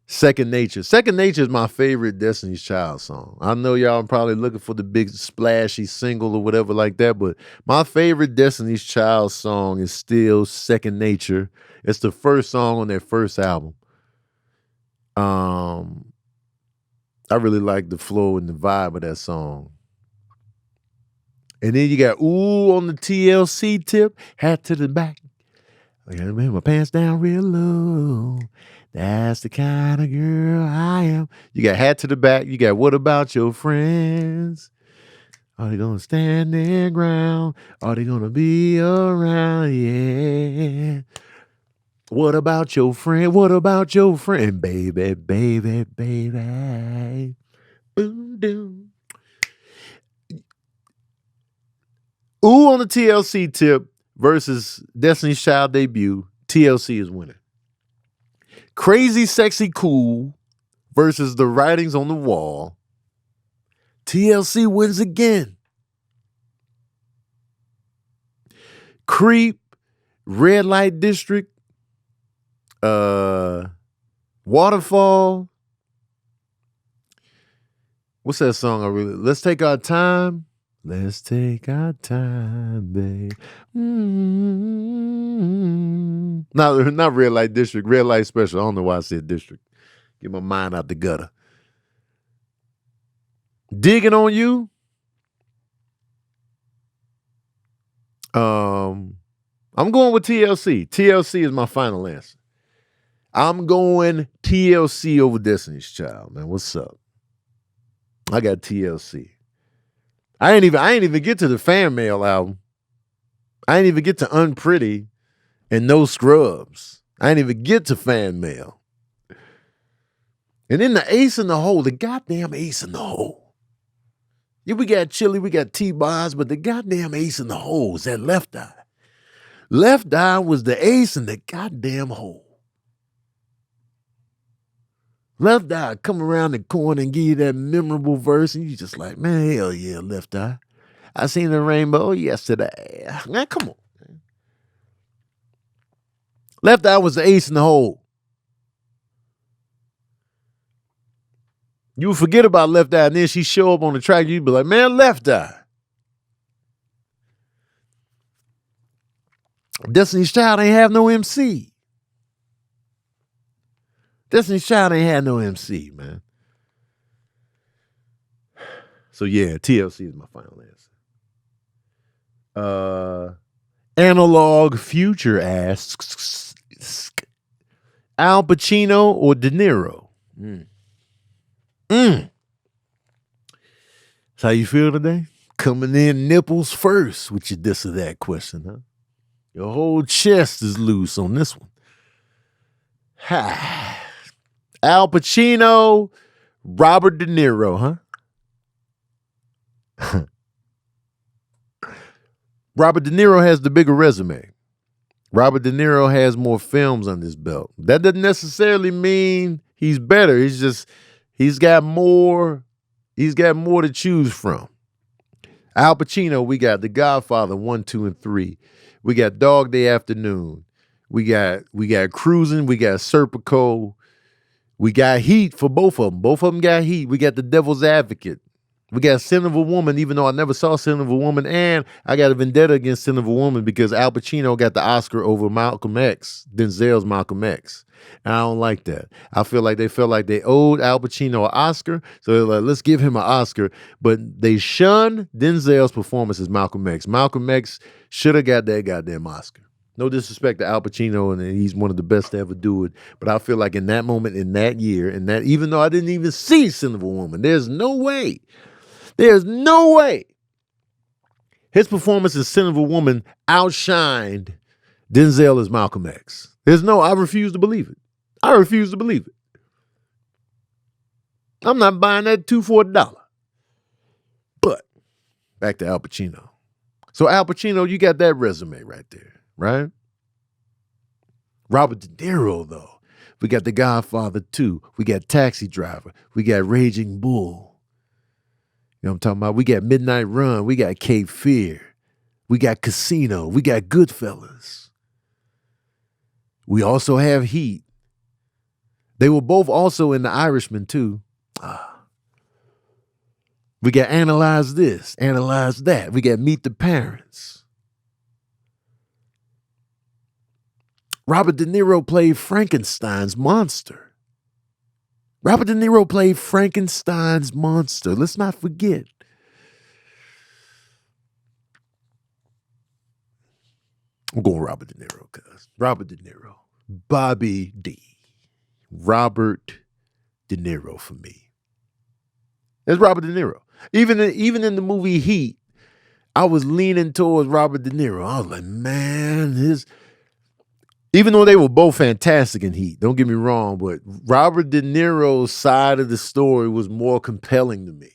Second Nature. Second Nature is my favorite Destiny's Child song. I know y'all are probably looking for the big splashy single or whatever like that, but my favorite Destiny's Child song is still Second Nature. It's the first song on their first album. I really like the flow and the vibe of that song. And then you got Ooh on the TLC tip, hat to the back. I gotta make my pants down real low. That's the kind of girl I am. You got Hat to the Back. You got What About Your Friends? Are they gonna stand their ground? Are they gonna be around? Yeah. What about your friend? What about your friend? Baby, baby, baby. Boom, doom. Ooh on the TLC tip versus Destiny's Child debut. TLC is winning. Crazy Sexy Cool versus The Writings on the Wall. TLC wins again. Creep, Red Light District, Waterfall. What's that song I really? Let's Take Our Time. Let's take our time, babe. Mm-hmm. Not Red Light District, Red Light Special. I don't know why I said district. Get my mind out the gutter. Digging on You. I'm going with TLC. TLC is my final answer. I'm going TLC over Destiny's Child, man. What's up? I got TLC. I ain't even get to the Fan Mail album. I ain't even get to Unpretty and No Scrubs. I ain't even get to Fan Mail. And then the ace in the hole, the goddamn ace in the hole. Yeah, we got Chili, we got T-Bars, but the goddamn ace in the hole is that Left Eye. Left Eye was the ace in the goddamn hole. Left Eye come around the corner and give you that memorable verse, and you just like, man, hell yeah, Left Eye. I seen the rainbow yesterday. Man, come on. Left Eye was the ace in the hole. You would forget about Left Eye, and then she show up on the track, you'd be like, man, Left Eye. Destiny's Child ain't have no MC. Destiny's Child ain't had no MC, man. So yeah, TLC is my final answer. Analog Future asks, Al Pacino or De Niro? That's how you feel today? Coming in nipples first with your this or that question, huh? Your whole chest is loose on this one. Ha. Al Pacino, Robert De Niro, huh? Robert De Niro has the bigger resume. Robert De Niro has more films on his belt. That doesn't necessarily mean he's better. He's got more to choose from. Al Pacino, we got The Godfather 1, 2, and 3. We got Dog Day Afternoon. We got Cruising. We got Serpico. We got Heat for both of them. Both of them got Heat. We got The Devil's Advocate. We got Sin of a Woman, even though I never saw Sin of a Woman. And I got a vendetta against Sin of a Woman because Al Pacino got the Oscar over Malcolm X, Denzel's Malcolm X. And I don't like that. I feel like they felt like they owed Al Pacino an Oscar. So they're like, let's give him an Oscar. But they shunned Denzel's performance as Malcolm X. Malcolm X should have got that goddamn Oscar. No disrespect to Al Pacino, and he's one of the best to ever do it. But I feel like in that moment, in that year, and that even though I didn't even see Sin of a Woman, there's no way his performance as Sin of a Woman outshined Denzel as Malcolm X. I refuse to believe it. I refuse to believe it. I'm not buying that $2 for $1. But back to Al Pacino. So Al Pacino, you got that resume right there, right? Robert De Niro, though. We got The Godfather 2. We got Taxi Driver. We got Raging Bull. You know what I'm talking about? We got Midnight Run. We got Cape Fear. We got Casino. We got Goodfellas. We also have Heat. They were both also in The Irishman, too. We got Analyze This, Analyze That. We got Meet the Parents. Robert De Niro played Frankenstein's monster. Robert De Niro played Frankenstein's monster. Let's not forget. I'm going Robert De Niro, cuz. Robert De Niro. Bobby D. Robert De Niro for me. It's Robert De Niro. Even in the movie Heat, I was leaning towards Robert De Niro. I was like, man, even though they were both fantastic in Heat, don't get me wrong, but Robert De Niro's side of the story was more compelling to me.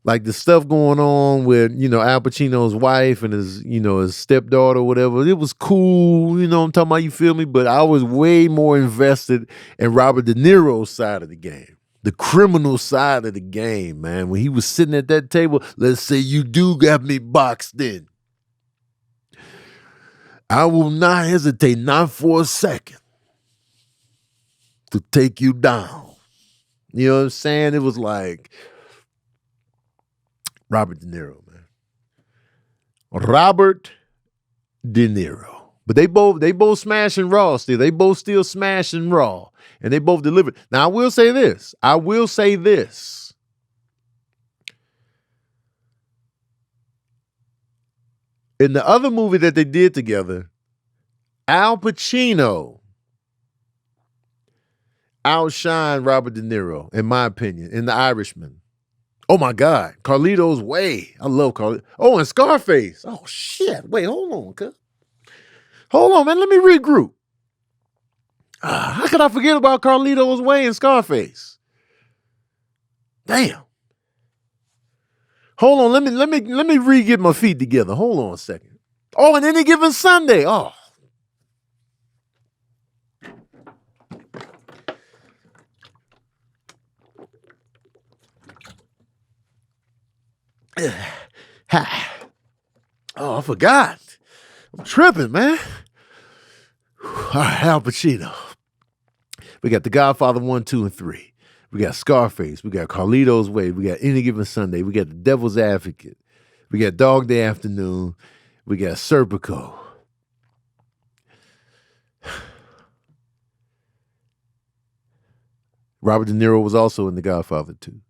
Like the stuff going on with, Al Pacino's wife and his stepdaughter or whatever, it was cool, I'm talking about, you feel me? But I was way more invested in Robert De Niro's side of the game. The criminal side of the game, man. When he was sitting at that table, let's say you do got me boxed in. I will not hesitate, not for a second, to take you down. You know what I'm saying? It was like Robert De Niro, man. Robert De Niro. But they both smashing Raw still. They both still smashing Raw. And they both delivered. Now, I will say this. In the other movie that they did together, Al Pacino outshined Robert De Niro, in my opinion, in The Irishman. Oh, my God. Carlito's Way. I love Carlito. Oh, and Scarface. Oh, shit. Wait, hold on, cuz. Hold on, man. Let me regroup. How could I forget about Carlito's Way and Scarface? Damn. Hold on, let me re-get my feet together. Hold on a second. Oh, and Any Given Sunday. Oh. Oh, I forgot. I'm tripping, man. All right, Al Pacino. We got The Godfather 1, 2, and 3. We got Scarface. We got Carlito's Way. We got Any Given Sunday. We got The Devil's Advocate. We got Dog Day Afternoon. We got Serpico. Robert De Niro was also in The Godfather 2.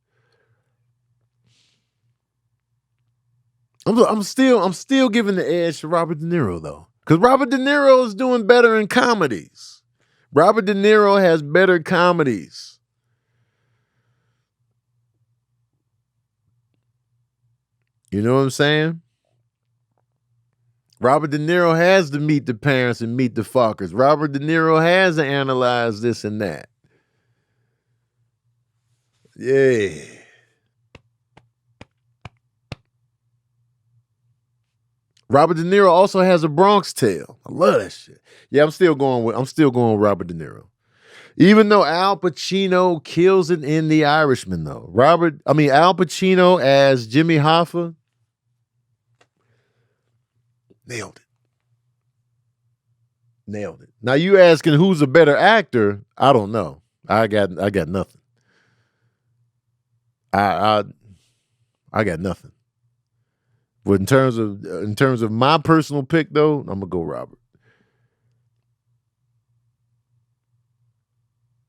I'm still giving the edge to Robert De Niro, though. Because Robert De Niro is doing better in comedies. Robert De Niro has better comedies. You know what I'm saying? Robert De Niro has to Meet the Parents and Meet the Fockers. Robert De Niro has to Analyze This and That. Yeah. Robert De Niro also has A Bronx Tale. I love that shit. Yeah, I'm still going with Robert De Niro. Even though Al Pacino kills it in The Irishman, though. Al Pacino as Jimmy Hoffa nailed it. Now you asking who's a better actor? I don't know. I got nothing. I got nothing. But in terms of my personal pick, though, I'm gonna go Robert.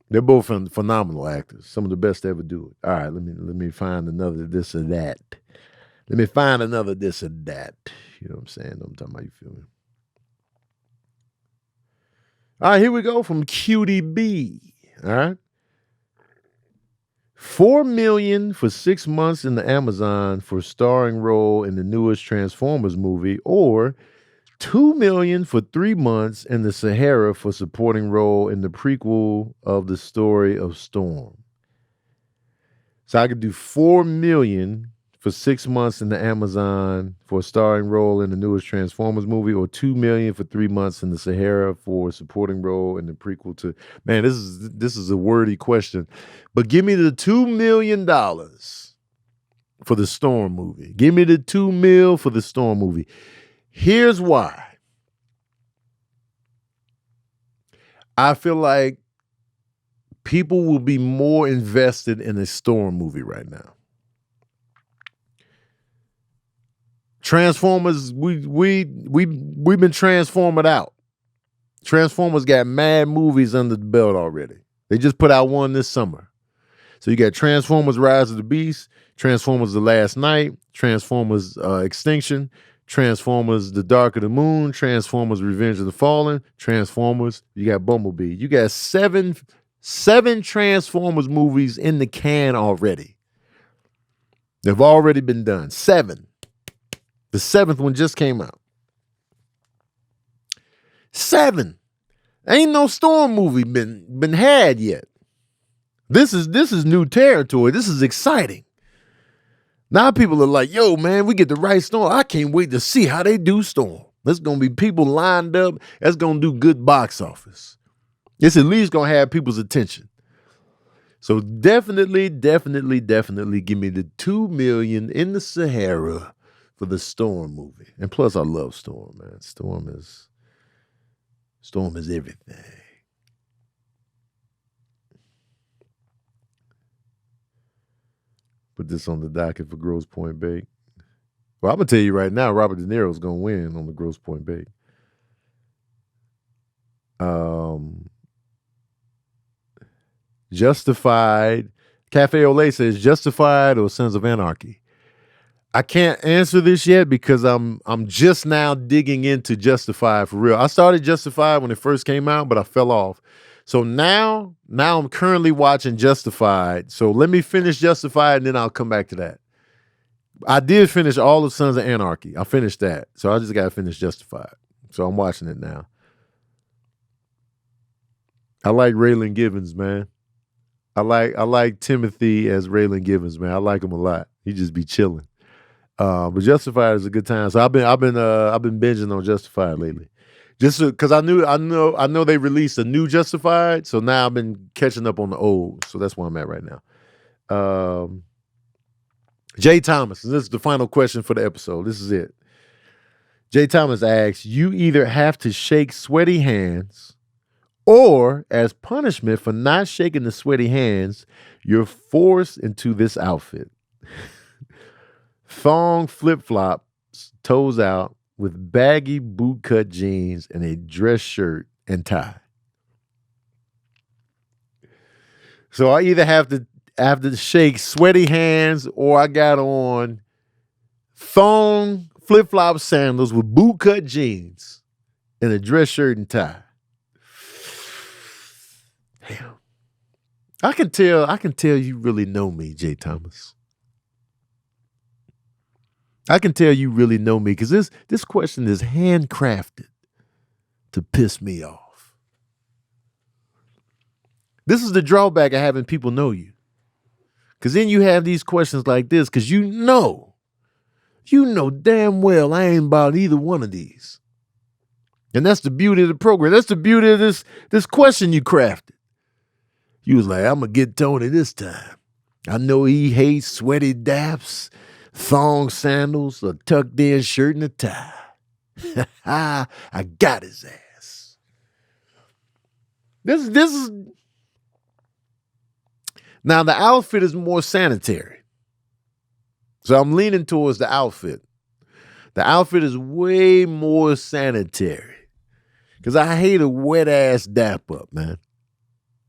They're both phenomenal actors, some of the best to ever do it. All right, let me find another this or that. Let me find another this or that. You know what I'm saying? I'm talking about, you feel me? All right, here we go from QDB. All right. $4 million for 6 months in the Amazon for starring role in the newest Transformers movie, or $2 million for 3 months in the Sahara for supporting role in the prequel of the story of Storm. So I could do $4 million for 6 months in the Amazon for a starring role in the newest Transformers movie, or $2 million for 3 months in the Sahara for a supporting role in the prequel to. Man, this is a wordy question, but give me the $2 million for the Storm movie. Give me the $2 million for the Storm movie. Here's why. I feel like people will be more invested in a Storm movie right now. Transformers, we've been transformed out. Transformers got mad movies under the belt already. They just put out one this summer. So you got Transformers Rise of the Beast, Transformers The Last Night, Transformers Extinction, Transformers The Dark of the Moon, Transformers Revenge of the Fallen, Transformers, you got Bumblebee. You got seven Transformers movies in the can already. They've already been done. 7. The 7th one just came out. 7. Ain't no Storm movie been had yet. This is new territory. This is exciting. Now people are like, yo, man, we get the right Storm. I can't wait to see how they do Storm. There's going to be people lined up. That's going to do good box office. It's at least going to have people's attention. So definitely give me the $2 million in the Sahara for the Storm movie. And plus, I love Storm, man. Storm is everything. Put this on the docket for Grosse Pointe Bake. Well, I'm going to tell you right now, Robert De Niro's going to win on the Grosse Pointe Bake. Justified. Cafe Olay says Justified or Sons of Anarchy. I can't answer this yet because I'm just now digging into Justified for real. I started Justified when it first came out, but I fell off. So now I'm currently watching Justified. So let me finish Justified and then I'll come back to that. I did finish all of Sons of Anarchy. I finished that. So I just got to finish Justified. So I'm watching it now. I like Raylan Givens, man. I like Timothy as Raylan Givens, man. I like him a lot. He just be chilling. But Justified is a good time. So I've been binging on Justified lately, just because I know they released a new Justified. So now I've been catching up on the old. So that's where I'm at right now. Jay Thomas, and this is the final question for the episode. This is it. Jay Thomas asks, you either have to shake sweaty hands, or as punishment for not shaking the sweaty hands, you're forced into this outfit. Thong flip-flops, toes out, with baggy bootcut jeans and a dress shirt and tie. So I either have to shake sweaty hands, or I got on thong flip-flop sandals with bootcut jeans and a dress shirt and tie. Damn. I can tell you really know me, Jay Thomas. I can tell you really know me because this question is handcrafted to piss me off. This is the drawback of having people know you. Because then you have these questions like this because you know damn well I ain't about either one of these. And that's the beauty of the program. That's the beauty of this question you crafted. You was like, I'm going to get Tony this time. I know he hates sweaty daps, thong sandals, a tucked in shirt and a tie. I got his ass. This is now the outfit is more sanitary. So I'm leaning towards the outfit. The outfit is way more sanitary. Because I hate a wet ass dap up, man.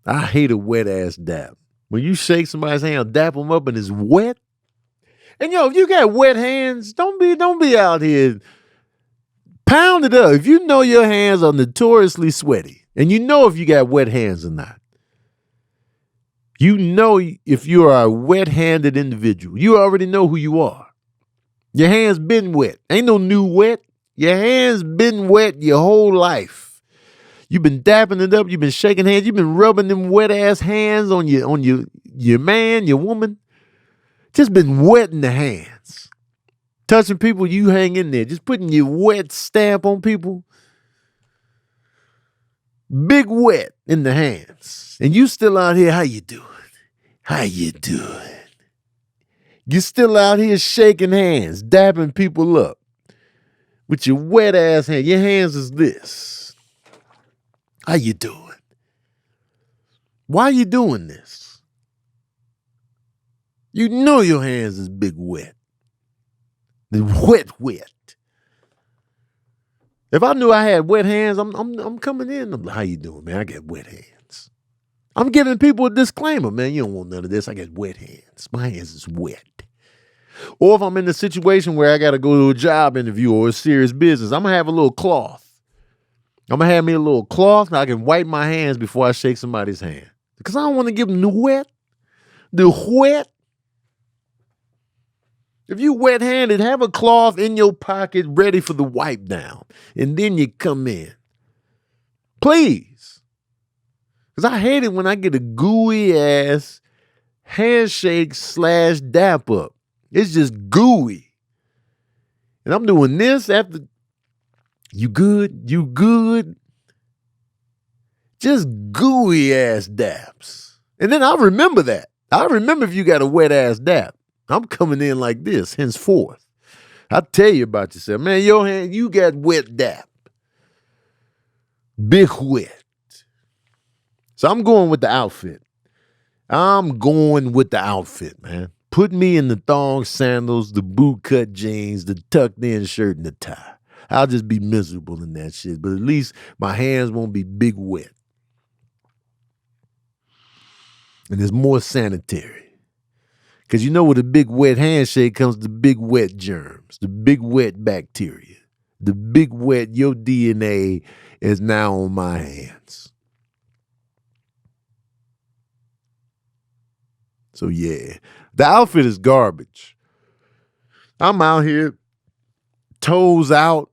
I hate a wet ass dap. When you shake somebody's hand, dap them up and it's wet. And if you got wet hands, don't be out here. Pound it up. If you know your hands are notoriously sweaty, and you know if you got wet hands or not. You know if you are a wet-handed individual. You already know who you are. Your hands been wet. Ain't no new wet. Your hands been wet your whole life. You've been dapping it up. You've been shaking hands. You've been rubbing them wet-ass hands on your man, your woman. Just been wetting the hands. Touching people, you hang in there. Just putting your wet stamp on people. Big wet in the hands. And you still out here, how you doing? How you doing? You still out here shaking hands, dapping people up with your wet ass hand. Your hands is this. How you doing? Why are you doing this? You know your hands is big wet. The wet. If I knew I had wet hands, I'm coming in. I'm like, how you doing, man? I got wet hands. I'm giving people a disclaimer, man. You don't want none of this. I got wet hands. My hands is wet. Or if I'm in a situation where I got to go to a job interview or a serious business, I'm going to have a little cloth. I'm going to have me a little cloth and I can wipe my hands before I shake somebody's hand. Because I don't want to give them the wet. The wet. If you wet-handed, have a cloth in your pocket ready for the wipe down. And then you come in. Please. Because I hate it when I get a gooey ass handshake / dap up. It's just gooey. And I'm doing this after. You good? You good? Just gooey ass daps. And then I'll remember that. I'll remember if you got a wet ass dap. I'm coming in like this henceforth. I'll tell you about yourself. Man, your hand, you got wet dap. Big wet. So I'm going with the outfit. I'm going with the outfit, man. Put me in the thong sandals, the boot cut jeans, the tucked in shirt, and the tie. I'll just be miserable in that shit. But at least my hands won't be big wet. And it's more sanitary. Because you know with a big wet handshake comes the big wet germs, the big wet bacteria, the big wet, your DNA is now on my hands. So yeah, the outfit is garbage. I'm out here, toes out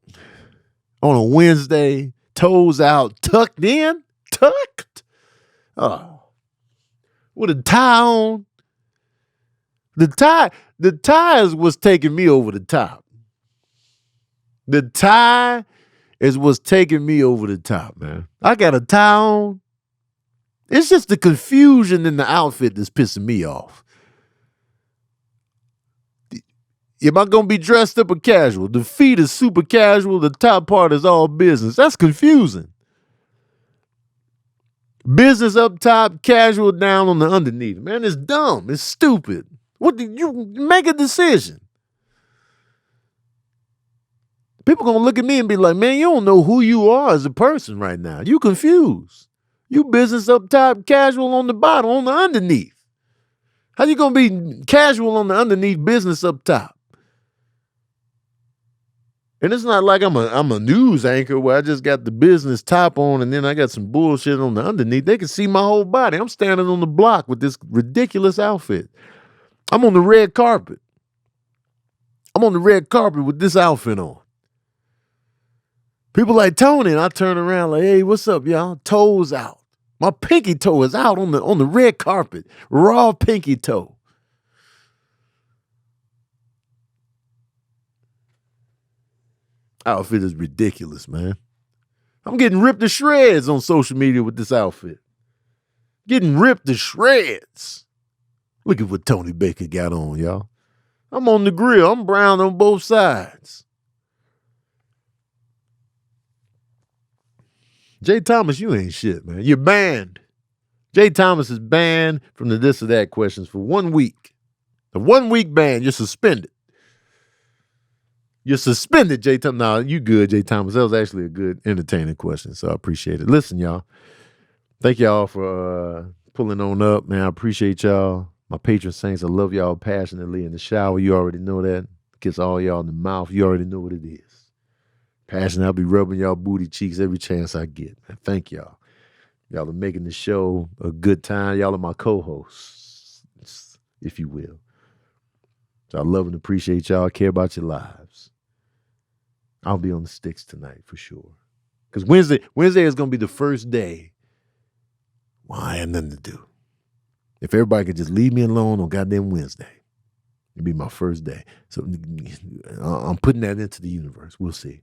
on a Wednesday, toes out, tucked in, tucked. Oh, with a tie on. The tie is what's taking me over the top. The tie is what's taking me over the top, man. I got a tie on. It's just the confusion in the outfit that's pissing me off. Am I going to be dressed up or casual? The feet is super casual. The top part is all business. That's confusing. Business up top, casual down on the underneath. Man, it's dumb. It's stupid. What did you make a decision? People gonna look at me and be like, man, you don't know who you are as a person right now. You confused. You business up top, casual on the bottom, on the underneath. How you gonna be casual on the underneath, business up top? And it's not like I'm a news anchor where I just got the business top on and then I got some bullshit on the underneath. They can see my whole body. I'm standing on the block with this ridiculous outfit. I'm on the red carpet. I'm on the red carpet with this outfit on. People like Tony, and I turn around like, hey, what's up, y'all? Toes out. My pinky toe is out on the red carpet. Raw pinky toe. Outfit is ridiculous, man. I'm getting ripped to shreds on social media with this outfit. Getting ripped to shreds. Look at what Tony Baker got on, y'all. I'm on the grill. I'm brown on both sides. Jay Thomas, you ain't shit, man. You're banned. Jay Thomas is banned from the this or that questions for 1 week. A 1 week ban. You're suspended. You're suspended, Jay Thomas. Nah, you good, Jay Thomas. That was actually a good, entertaining question, so I appreciate it. Listen, y'all. Thank y'all for pulling on up, man. I appreciate y'all. My patron saints, I love y'all passionately in the shower. You already know that. Kiss all y'all in the mouth. You already know what it is. Passionate. I'll be rubbing y'all booty cheeks every chance I get, man. Thank y'all. Y'all are making the show a good time. Y'all are my co-hosts, if you will. So I love and appreciate y'all. I care about your lives. I'll be on the sticks tonight for sure. Because Wednesday is going to be the first day I have nothing to do. If everybody could just leave me alone on goddamn Wednesday. It'll be my first day. So I'm putting that into the universe. We'll see.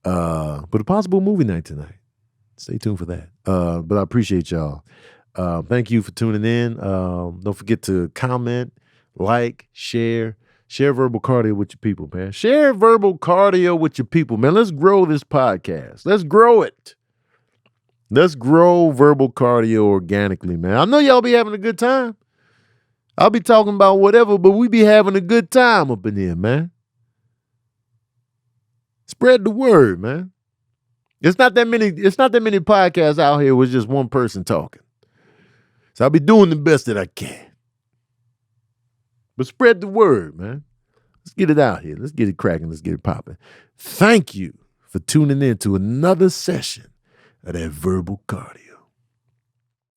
But a possible movie night tonight. Stay tuned for that. But I appreciate y'all. Thank you for tuning in. Don't forget to comment, like, share verbal cardio with your people, man. Share verbal cardio with your people, man. Let's grow this podcast. Let's grow it. Let's grow verbal cardio organically, man. I know y'all be having a good time. I'll be talking about whatever, but we be having a good time up in here, man. Spread the word, man. It's not that many podcasts out here with just one person talking. So I'll be doing the best that I can. But spread the word, man. Let's get it out here. Let's get it cracking. Let's get it popping. Thank you for tuning in to another session of that verbal cardio.